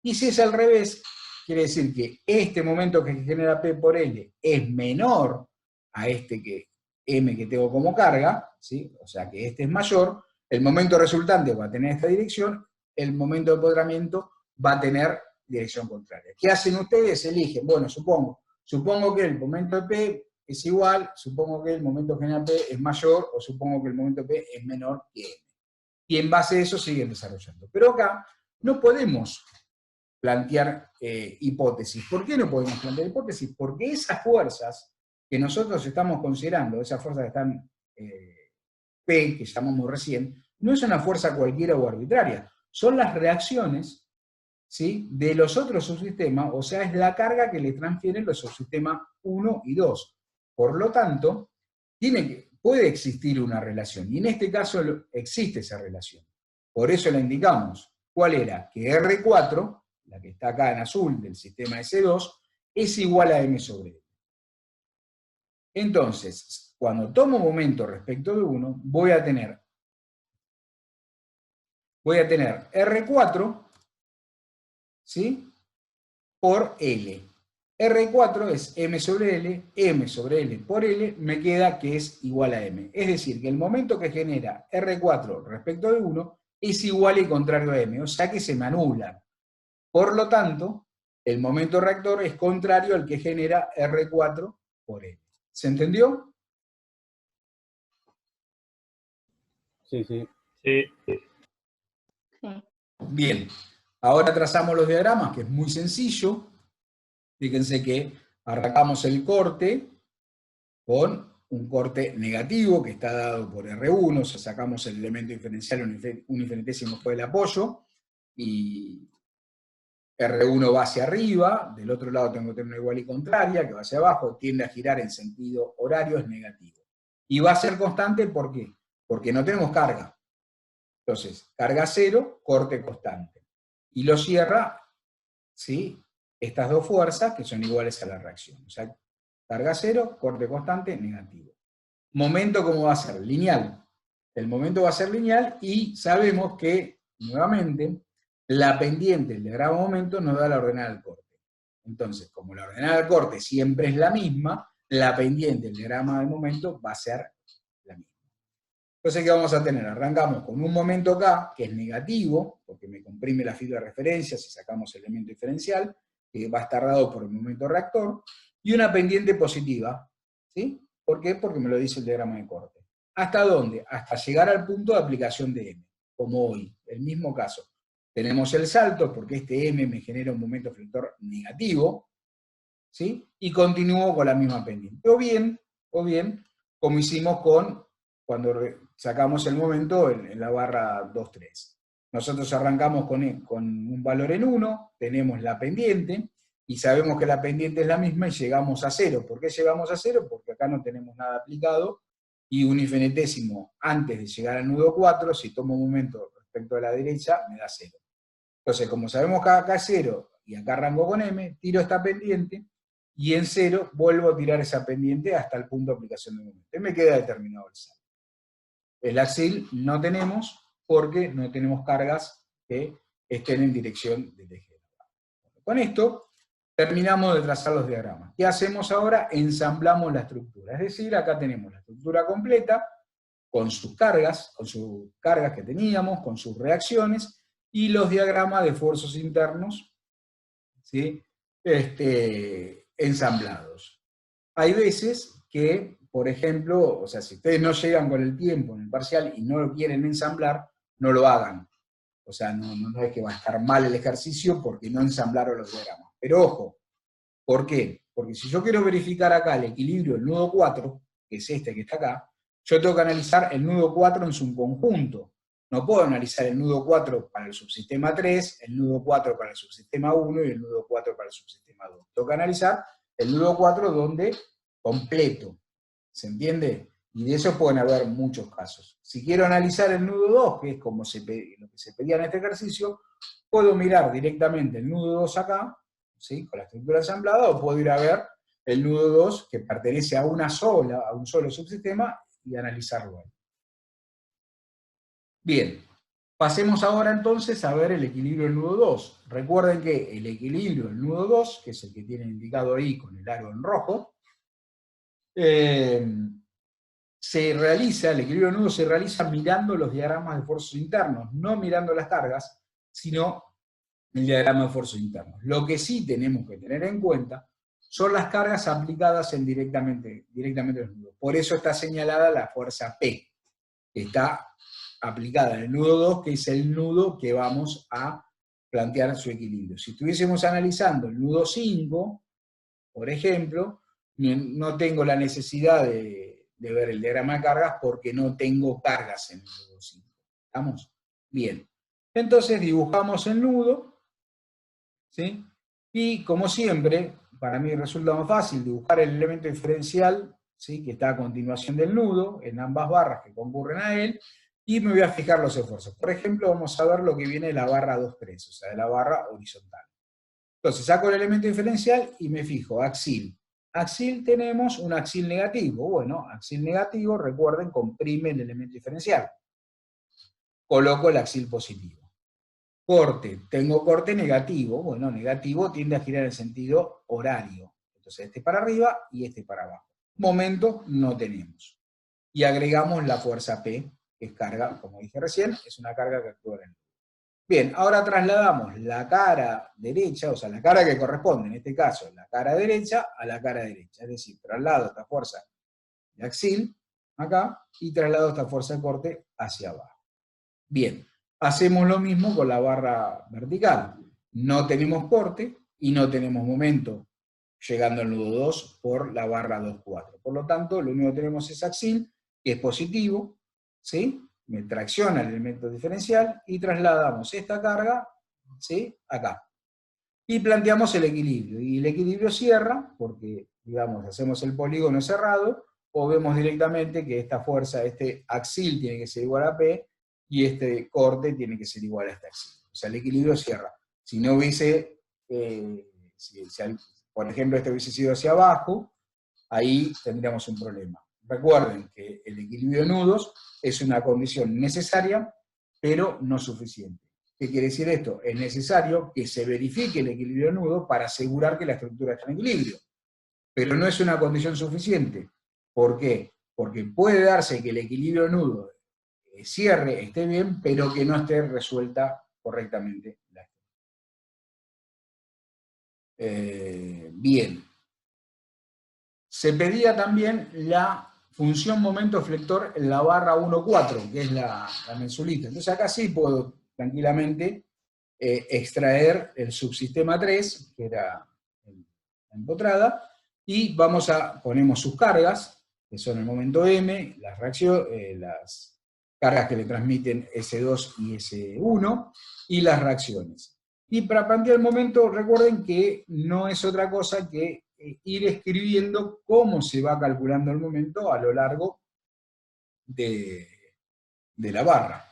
Y si es al revés, quiere decir que este momento que genera P por L es menor a este M que tengo como carga, ¿sí?, o sea que este es mayor, el momento resultante va a tener esta dirección, el momento de empotramiento va a tener dirección contraria. ¿Qué hacen ustedes? Eligen, bueno, supongo que el momento de P es igual, supongo que el momento general P es mayor, o supongo que el momento P es menor que M. Y en base a eso siguen desarrollando. Pero acá no podemos plantear hipótesis. ¿Por qué no podemos plantear hipótesis? Porque esas fuerzas que nosotros estamos considerando, esas fuerzas que están P, que llamamos recién, no es una fuerza cualquiera o arbitraria, son las reacciones, ¿sí?, de los otros subsistemas, o sea, es la carga que le transfieren los subsistemas 1 y 2. Por lo tanto, puede existir una relación, y en este caso existe esa relación. Por eso la indicamos. ¿Cuál era? Que R4, la que está acá en azul del sistema S2, es igual a M sobre L. Entonces, cuando tomo momento respecto de 1, voy a tener R4, ¿sí?, por L. R4 es M sobre L por L, me queda que es igual a M. Es decir, que el momento que genera R4 respecto de 1 es igual y contrario a M, o sea que se me anula. Por lo tanto, el momento reactor es contrario al que genera R4 por L. ¿Se entendió? Sí, sí. Sí. Sí. Bien, ahora trazamos los diagramas, que es muy sencillo. Fíjense que arrancamos el corte con un corte negativo que está dado por R1, o sea, sacamos el elemento diferencial, un infinitésimo fue el apoyo, y R1 va hacia arriba, del otro lado tengo que tener una igual y contraria, que va hacia abajo, tiende a girar en sentido horario, es negativo. Y va a ser constante, ¿por qué? Porque no tenemos carga. Entonces, carga 0, corte constante. Y lo cierra, ¿sí?, estas dos fuerzas que son iguales a la reacción. O sea, carga 0, corte constante, negativo. Momento, ¿cómo va a ser? Lineal. El momento va a ser lineal y sabemos que, nuevamente, la pendiente del diagrama momento nos da la ordenada del corte. Entonces, como la ordenada del corte siempre es la misma, la pendiente del diagrama de momento va a ser la misma. Entonces, ¿qué vamos a tener? Arrancamos con un momento acá, que es negativo, porque me comprime la fibra de referencia si sacamos el elemento diferencial, que va a estar dado por el momento reactor, y una pendiente positiva, ¿sí? ¿Por qué? Porque me lo dice el diagrama de corte. ¿Hasta dónde? Hasta llegar al punto de aplicación de M, como hoy, el mismo caso. Tenemos el salto, porque este M me genera un momento flector negativo, ¿sí? Y continúo con la misma pendiente. O bien, como hicimos cuando sacamos el momento en la barra 2,3. Nosotros arrancamos con un valor en 1, tenemos la pendiente, y sabemos que la pendiente es la misma y llegamos a 0. ¿Por qué llegamos a 0? Porque acá no tenemos nada aplicado, y un infinitésimo antes de llegar al nudo 4, si tomo un momento respecto a la derecha, me da 0. Entonces, como sabemos que acá es 0, y acá arranco con M, tiro esta pendiente, y en 0 vuelvo a tirar esa pendiente hasta el punto de aplicación de momento. Y me queda determinado el salto. El axil no tenemos porque no tenemos cargas que estén en dirección del eje. Con esto terminamos de trazar los diagramas. ¿Qué hacemos ahora? Ensamblamos la estructura. Es decir, acá tenemos la estructura completa, con sus cargas que teníamos, con sus reacciones, y los diagramas de esfuerzos internos, ¿sí? Ensamblados. Hay veces que, por ejemplo, o sea, si ustedes no llegan con el tiempo en el parcial y no lo quieren ensamblar, no lo hagan. O sea, no es que va a estar mal el ejercicio porque no ensamblaron los diagramas. Pero ojo, ¿por qué? Porque si yo quiero verificar acá el equilibrio del nudo 4, que es este que está acá, yo tengo que analizar el nudo 4 en su conjunto. No puedo analizar el nudo 4 para el subsistema 3, el nudo 4 para el subsistema 1 y el nudo 4 para el subsistema 2. Tengo que analizar el nudo 4 donde completo. ¿Se entiende? Y de eso pueden haber muchos casos. Si quiero analizar el nudo 2, que es como lo que se pedía en este ejercicio, puedo mirar directamente el nudo 2 acá, ¿sí? Con la estructura ensamblada, o puedo ir a ver el nudo 2 que pertenece a un solo subsistema y analizarlo ahí. Bien, pasemos ahora entonces a ver el equilibrio del nudo 2. Recuerden que el equilibrio del nudo 2, que es el que tienen indicado ahí con el aro en rojo, el equilibrio del nudo se realiza mirando los diagramas de esfuerzos internos, no mirando las cargas, sino el diagrama de esfuerzos internos. Lo que sí tenemos que tener en cuenta son las cargas aplicadas directamente en los nudos. Por eso está señalada la fuerza P, que está aplicada en el nudo 2, que es el nudo que vamos a plantear su equilibrio. Si estuviésemos analizando el nudo 5, por ejemplo, no tengo la necesidad de ver el diagrama de cargas porque no tengo cargas en el nudo 5. ¿Estamos? Bien. Entonces dibujamos el nudo, ¿sí? Y como siempre, para mí resulta más fácil dibujar el elemento diferencial, ¿sí? Que está a continuación del nudo, en ambas barras que concurren a él, y me voy a fijar los esfuerzos. Por ejemplo, vamos a ver lo que viene de la barra 2,3, o sea, de la barra horizontal. Entonces saco el elemento diferencial y me fijo, axil. Axil tenemos un axil negativo. Bueno, axil negativo, recuerden, comprime el elemento diferencial. Coloco el axil positivo. Corte, tengo corte negativo. Bueno, negativo tiende a girar en sentido horario. Entonces este para arriba y este para abajo. Momento no tenemos. Y agregamos la fuerza P, que es carga, como dije recién, es una carga que actúa en el. Bien, ahora trasladamos la cara derecha, o sea, la cara que corresponde, en este caso, la cara derecha a la cara derecha. Es decir, traslado esta fuerza de axil, acá, y traslado esta fuerza de corte hacia abajo. Bien, hacemos lo mismo con la barra vertical. No tenemos corte y no tenemos momento llegando al nudo 2 por la barra 2,4. Por lo tanto, lo único que tenemos es axil, que es positivo, ¿sí? Me tracciona el elemento diferencial y trasladamos esta carga, ¿sí? Acá. Y planteamos el equilibrio. Y el equilibrio cierra, porque, digamos, hacemos el polígono cerrado, o vemos directamente que esta fuerza, este axil tiene que ser igual a P, y este corte tiene que ser igual a este axil. O sea, el equilibrio cierra. Si no hubiese, por ejemplo, este hubiese sido hacia abajo, ahí tendríamos un problema. Recuerden que el equilibrio de nudos es una condición necesaria, pero no suficiente. ¿Qué quiere decir esto? Es necesario que se verifique el equilibrio de nudo para asegurar que la estructura está en equilibrio. Pero no es una condición suficiente. ¿Por qué? Porque puede darse que el equilibrio de nudo cierre, esté bien, pero que no esté resuelta correctamente la estructura. Bien. Se pedía también la función momento flector en la barra 1,4, que es la mensulita. Entonces acá sí puedo tranquilamente extraer el subsistema 3, que era la empotrada, y ponemos sus cargas, que son el momento M, las cargas que le transmiten S2 y S1, y las reacciones. Y para plantear el momento, recuerden que no es otra cosa que ir escribiendo cómo se va calculando el momento a lo largo de la barra.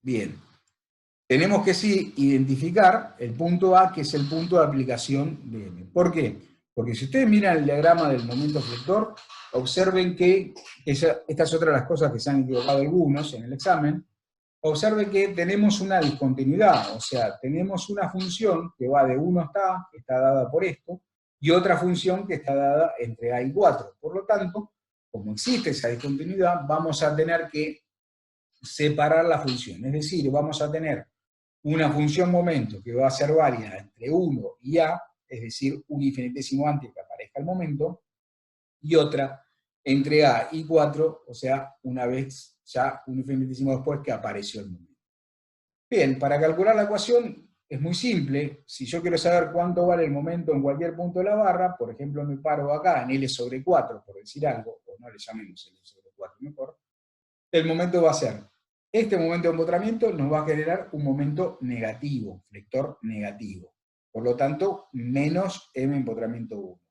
Bien. Tenemos que sí identificar el punto A, que es el punto de aplicación de M. ¿Por qué? Porque si ustedes miran el diagrama del momento flector, observen que esta es otra de las cosas que se han equivocado algunos en el examen. observe que tenemos una discontinuidad, o sea, tenemos una función que va de 1 hasta A, que está dada por esto, y otra función que está dada entre A y 4. Por lo tanto, como existe esa discontinuidad, vamos a tener que separar la función. Es decir, vamos a tener una función momento que va a ser válida entre 1 y A, es decir, un infinitésimo antes que aparezca el momento, y otra entre A y 4, o sea, una vez ya un infinitésimo después que apareció el momento. Bien, para calcular la ecuación es muy simple. Si yo quiero saber cuánto vale el momento en cualquier punto de la barra, por ejemplo, me paro acá en L sobre 4, por decir algo, o no le llamemos L sobre 4 mejor, el momento va a ser, este momento de empotramiento nos va a generar un momento negativo, flector negativo. Por lo tanto, menos M empotramiento 1.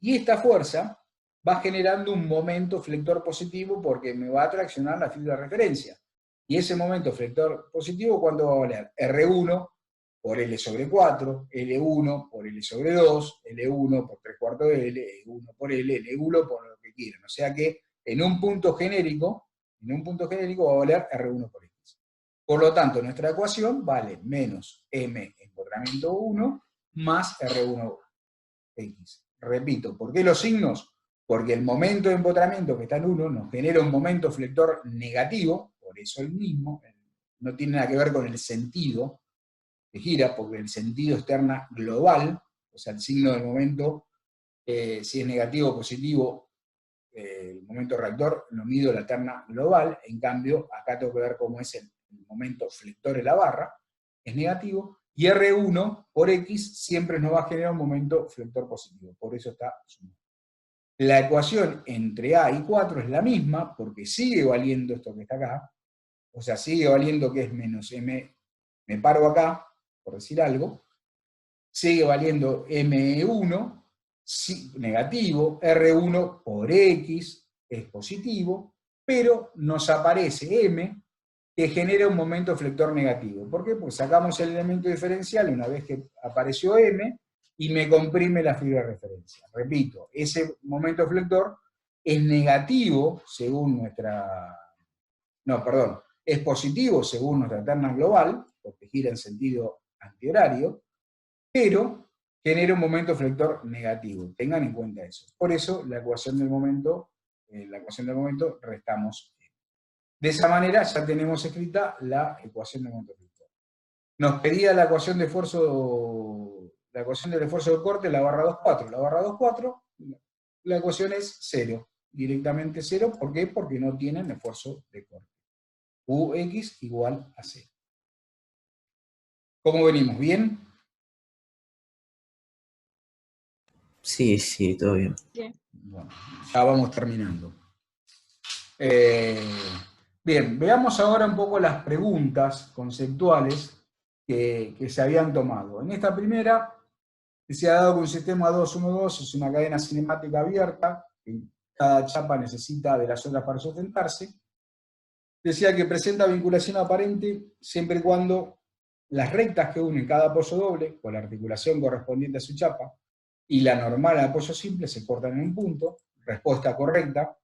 Y esta fuerza va generando un momento flector positivo porque me va a traccionar la fibra de referencia. Y ese momento flector positivo, ¿cuánto va a valer? R1 por L sobre 4, L1 por L sobre 2, L1 por 3/4 de L, E1 por L, L1 por lo que quieran. O sea que en un punto genérico va a valer R1 por X. Por lo tanto, nuestra ecuación vale menos M empotramiento 1 más R1 X. Repito, ¿por qué los signos? Porque el momento de empotramiento que está en 1 nos genera un momento flector negativo, por eso el mismo, no tiene nada que ver con el sentido que gira, porque el sentido es terna global, o sea, el signo del momento, si es negativo o positivo, el momento reactor lo mido la terna global, en cambio, acá tengo que ver cómo es el momento flector en la barra, es negativo, y R1 por X siempre nos va a generar un momento flector positivo, por eso está sumado. La ecuación entre A y 4 es la misma, porque sigue valiendo esto que está acá, o sea, sigue valiendo que es menos M, me paro acá, por decir algo, sigue valiendo M1, negativo, R1 por X es positivo, pero nos aparece M que genera un momento flector negativo. ¿Por qué? Pues sacamos el elemento diferencial una vez que apareció M y me comprime la fibra de referencia. Repito, ese momento flector es negativo según nuestra... No, perdón, es positivo según nuestra terna global, porque gira en sentido antihorario, pero genera un momento flector negativo. Tengan en cuenta eso. Por eso la ecuación del momento restamos. De esa manera ya tenemos escrita la ecuación del momento flector. Nos pedía la ecuación de esfuerzo, la ecuación del esfuerzo de corte, la barra 2,4. La barra 2,4, la ecuación es 0, directamente 0. ¿Por qué? Porque no tienen esfuerzo de corte. Ux igual a 0. ¿Cómo venimos? ¿Bien? Sí, sí, todo bien. Bueno, ya vamos terminando. Bien, veamos ahora un poco las preguntas conceptuales que se habían tomado. En esta primera, se ha dado que un sistema 2-1-2 es una cadena cinemática abierta, que cada chapa necesita de las otras para sustentarse. Decía que presenta vinculación aparente siempre y cuando las rectas que unen cada apoyo doble, con la articulación correspondiente a su chapa, y la normal al apoyo simple se cortan en un punto. Respuesta correcta.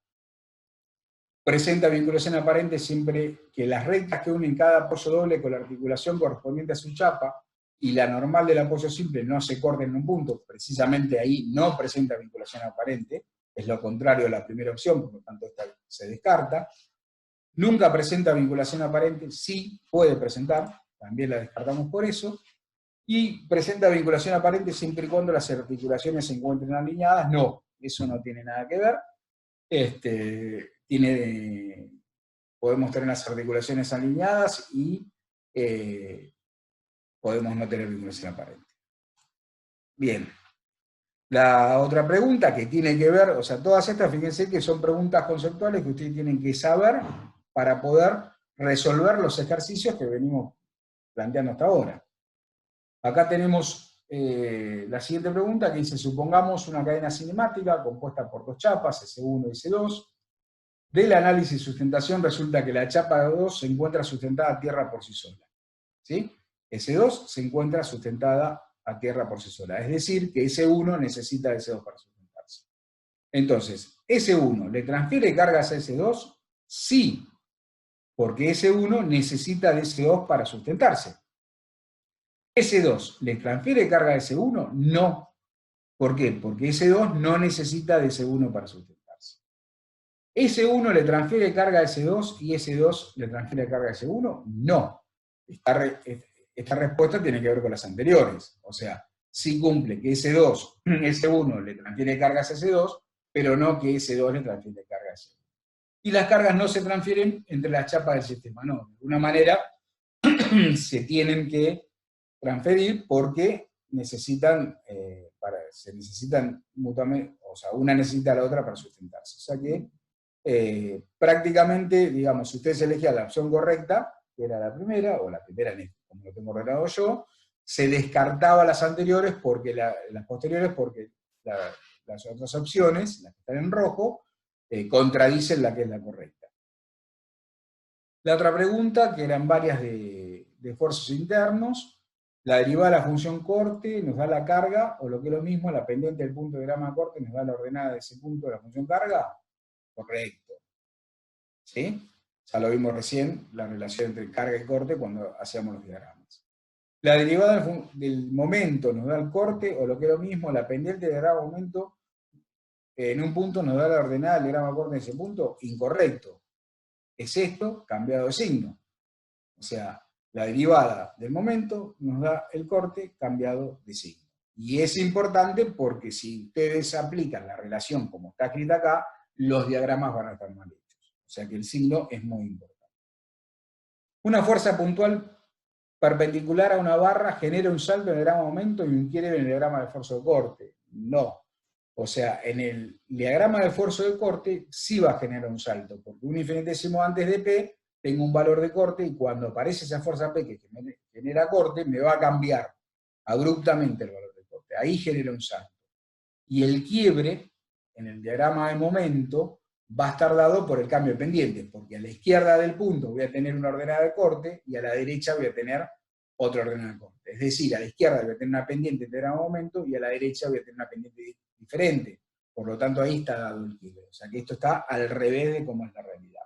Presenta vinculación aparente siempre que las rectas que unen cada apoyo doble con la articulación correspondiente a su chapa y la normal del apoyo simple no se corten en un punto. Precisamente ahí no presenta vinculación aparente, es lo contrario a la primera opción, por lo tanto esta se descarta. Nunca presenta vinculación aparente, sí puede presentar, también la descartamos por eso. Y presenta vinculación aparente siempre y cuando las articulaciones se encuentren alineadas. No, eso no tiene nada que ver. Podemos tener las articulaciones alineadas y podemos no tener vinculación aparente. Bien. La otra pregunta que tiene que ver, o sea, todas estas, fíjense que son preguntas conceptuales que ustedes tienen que saber para poder resolver los ejercicios que venimos planteando hasta ahora. Acá tenemos la siguiente pregunta que dice, supongamos una cadena cinemática compuesta por dos chapas, S1 y S2. Del análisis y sustentación resulta que la chapa 2 se encuentra sustentada a tierra por sí sola. ¿Sí? S2 se encuentra sustentada a tierra por sí sola. Es decir, que S1 necesita de S2 para sustentarse. Entonces, S1, ¿le transfiere cargas a S2? Sí. porque S1 necesita de S2 para sustentarse. ¿S2 le transfiere carga a S1? No. ¿Por qué? Porque S2 no necesita de S1 para sustentarse. ¿S1 le transfiere carga a S2 y S2 le transfiere carga a S1? No. Esta respuesta tiene que ver con las anteriores. O sea, sí cumple que S1 le transfiere cargas a S2, pero no que S2 le transfiere carga a S1. Y las cargas no se transfieren entre las chapas del sistema, no. De alguna manera se tienen que transferir porque se necesitan mutuamente, o sea, una necesita a la otra para sustentarse. O sea que prácticamente, digamos, si ustedes elegían la opción correcta, que era la primera, o la primera, como lo tengo ordenado yo, se descartaba las anteriores, porque las posteriores, porque las otras opciones, las que están en rojo, contradicen la que es la correcta. La otra pregunta, que eran varias de esfuerzos internos, la derivada de la función corte nos da la carga, o lo que es lo mismo, la pendiente del punto de diagrama de corte nos da la ordenada de ese punto de la función carga. Correcto. ¿Sí? Ya lo vimos recién, la relación entre carga y corte cuando hacíamos los diagramas. La derivada del momento nos da el corte, o lo que es lo mismo, la pendiente del diagrama de momento en un punto nos da la ordenada del diagrama de corte en ese punto. Incorrecto. Es esto cambiado de signo. O sea, la derivada del momento nos da el corte cambiado de signo. Y es importante porque si ustedes aplican la relación como está escrita acá, los diagramas van a estar mal hechos. O sea que el signo es muy importante. Una fuerza puntual perpendicular a una barra genera un salto en el diagrama de momento y un quiebre en el diagrama de esfuerzo de corte. No. O sea, en el diagrama de esfuerzo de corte sí va a generar un salto, porque un infinitésimo antes de P tengo un valor de corte, y cuando aparece esa fuerza P que genera corte, me va a cambiar abruptamente el valor de corte. Ahí genera un salto. Y el quiebre, en el diagrama de momento, va a estar dado por el cambio de pendientes, porque a la izquierda del punto voy a tener una ordenada de corte, y a la derecha voy a tener otra ordenada de corte. Es decir, a la izquierda voy a tener una pendiente de diagrama de momento, y a la derecha voy a tener una pendiente diferente. Por lo tanto, ahí está dado el quiebre. O sea que esto está al revés de cómo es la realidad.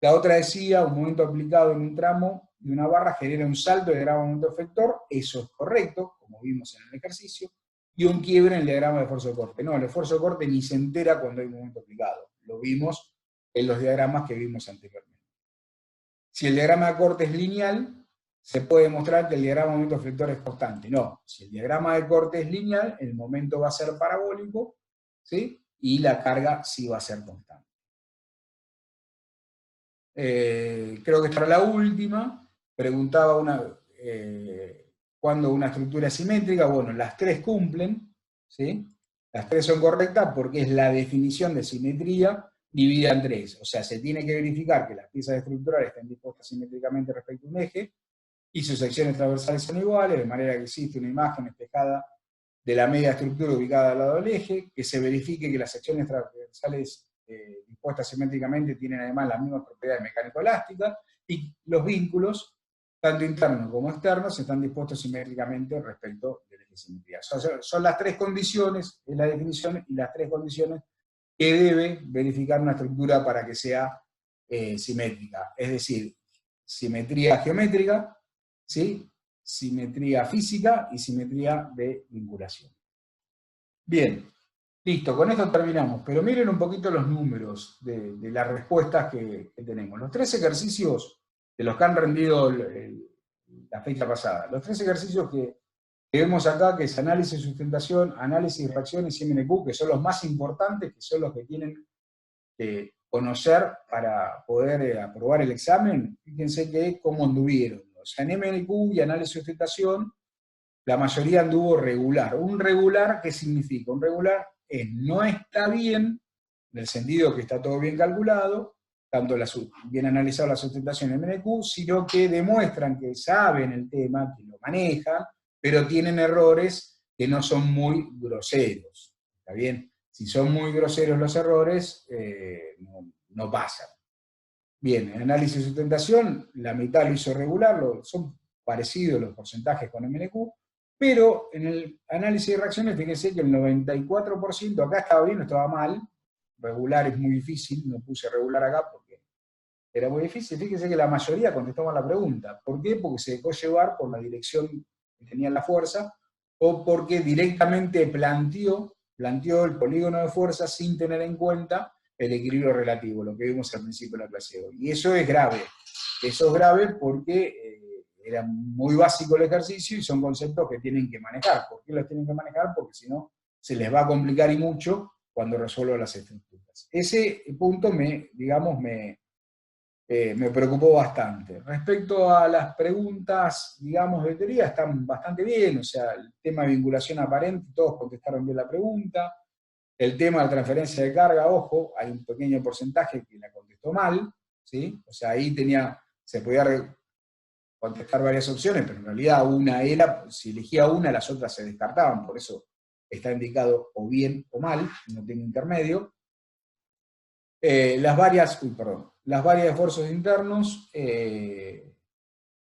La otra decía, un momento aplicado en un tramo de una barra genera un salto del diagrama de momento efector. Eso es correcto, como vimos en el ejercicio. Y un quiebre en el diagrama de esfuerzo de corte. No, el esfuerzo de corte ni se entera cuando hay un momento aplicado. Lo vimos en los diagramas que vimos anteriormente. Si el diagrama de corte es lineal, se puede demostrar que el diagrama de momento efector es constante. No, si el diagrama de corte es lineal, el momento va a ser parabólico, ¿sí? Y la carga sí va a ser constante. Creo que esta era la última. Preguntaba ¿cuándo una estructura es simétrica? Bueno, las tres cumplen, ¿sí? Las tres son correctas porque es la definición de simetría dividida en tres. O sea, se tiene que verificar que las piezas estructurales estén dispuestas simétricamente respecto a un eje, y sus secciones transversales son iguales, de manera que existe una imagen espejada de la media estructura ubicada al lado del eje, que se verifique que las secciones transversales dispuestas simétricamente tienen además las mismas propiedades mecánico-elásticas, y los vínculos, tanto internos como externos, están dispuestos simétricamente respecto del eje de simetría. Son las tres condiciones, es la definición, y las tres condiciones que debe verificar una estructura para que sea simétrica. Es decir, simetría geométrica, ¿sí? Simetría física y simetría de vinculación. Bien. Listo, con esto terminamos, pero miren un poquito los números de las respuestas que tenemos. Los tres ejercicios de los que han rendido la fecha pasada, los tres ejercicios que vemos acá, que es análisis y sustentación, análisis de reacciones y MNQ, que son los más importantes, que son los que tienen que conocer para poder aprobar el examen. Fíjense que cómo anduvieron. O sea, en MNQ y análisis y sustentación, la mayoría anduvo regular. ¿Un regular qué significa? Un regular no está bien, en el sentido que está todo bien calculado, tanto bien analizado la sustentación en MNQ, sino que demuestran que saben el tema, que lo manejan, pero tienen errores que no son muy groseros. ¿Está bien? Si son muy groseros los errores, no pasan. Bien, en análisis de sustentación, la mitad lo hizo regular, son parecidos los porcentajes con MNQ, pero en el análisis de reacciones, fíjense que el 94%, acá estaba bien, no estaba mal, regular es muy difícil, no puse regular acá porque era muy difícil. Fíjense que la mayoría contestó mal la pregunta. ¿Por qué? Porque se dejó llevar por la dirección que tenía la fuerza, o porque directamente planteó el polígono de fuerza sin tener en cuenta el equilibrio relativo, lo que vimos al principio de la clase de hoy. Y eso es grave. Eso es grave porque era muy básico el ejercicio y son conceptos que tienen que manejar. ¿Por qué los tienen que manejar? Porque si no, se les va a complicar y mucho cuando resuelvo las estructuras. Ese punto me preocupó bastante. Respecto a las preguntas, digamos, de teoría, están bastante bien, o sea, el tema de vinculación aparente, todos contestaron bien la pregunta. El tema de transferencia de carga, ojo, hay un pequeño porcentaje que la contestó mal, ¿sí? O sea, ahí se podía contestar varias opciones, pero en realidad una era, si elegía una, las otras se descartaban, por eso está indicado o bien o mal, no tiene intermedio. Las varias de esfuerzos internos,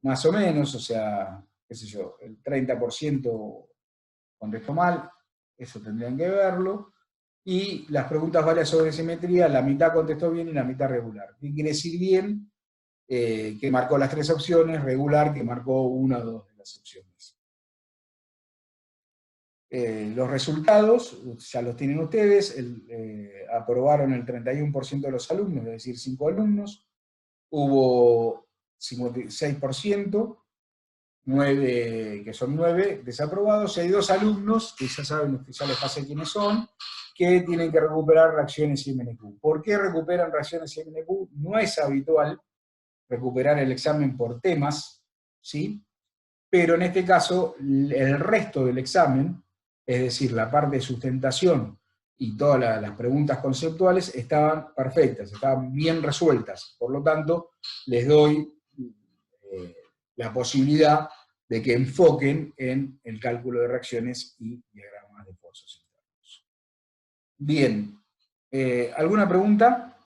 más o menos, o sea, qué sé yo, el 30% contestó mal, eso tendrían que verlo. Y las preguntas varias sobre simetría, la mitad contestó bien y la mitad regular. ¿Qué quiere decir bien? Que marcó las 3 opciones, regular, que marcó 1 o 2 de las opciones. Los resultados, ya los tienen ustedes, aprobaron el 31% de los alumnos, es decir, 5 alumnos, hubo 56%, 9, que son 9 desaprobados, y hay 2 alumnos, que ya saben, ya les pasé quiénes son, que tienen que recuperar reacciones IMNQ. ¿Por qué recuperan reacciones IMNQ? No es habitual recuperar el examen por temas, ¿sí? Pero en este caso, el resto del examen, es decir, la parte de sustentación y todas las preguntas conceptuales, estaban perfectas, estaban bien resueltas. Por lo tanto, les doy la posibilidad de que enfoquen en el cálculo de reacciones y diagramas de esfuerzos internos. Bien, ¿alguna pregunta?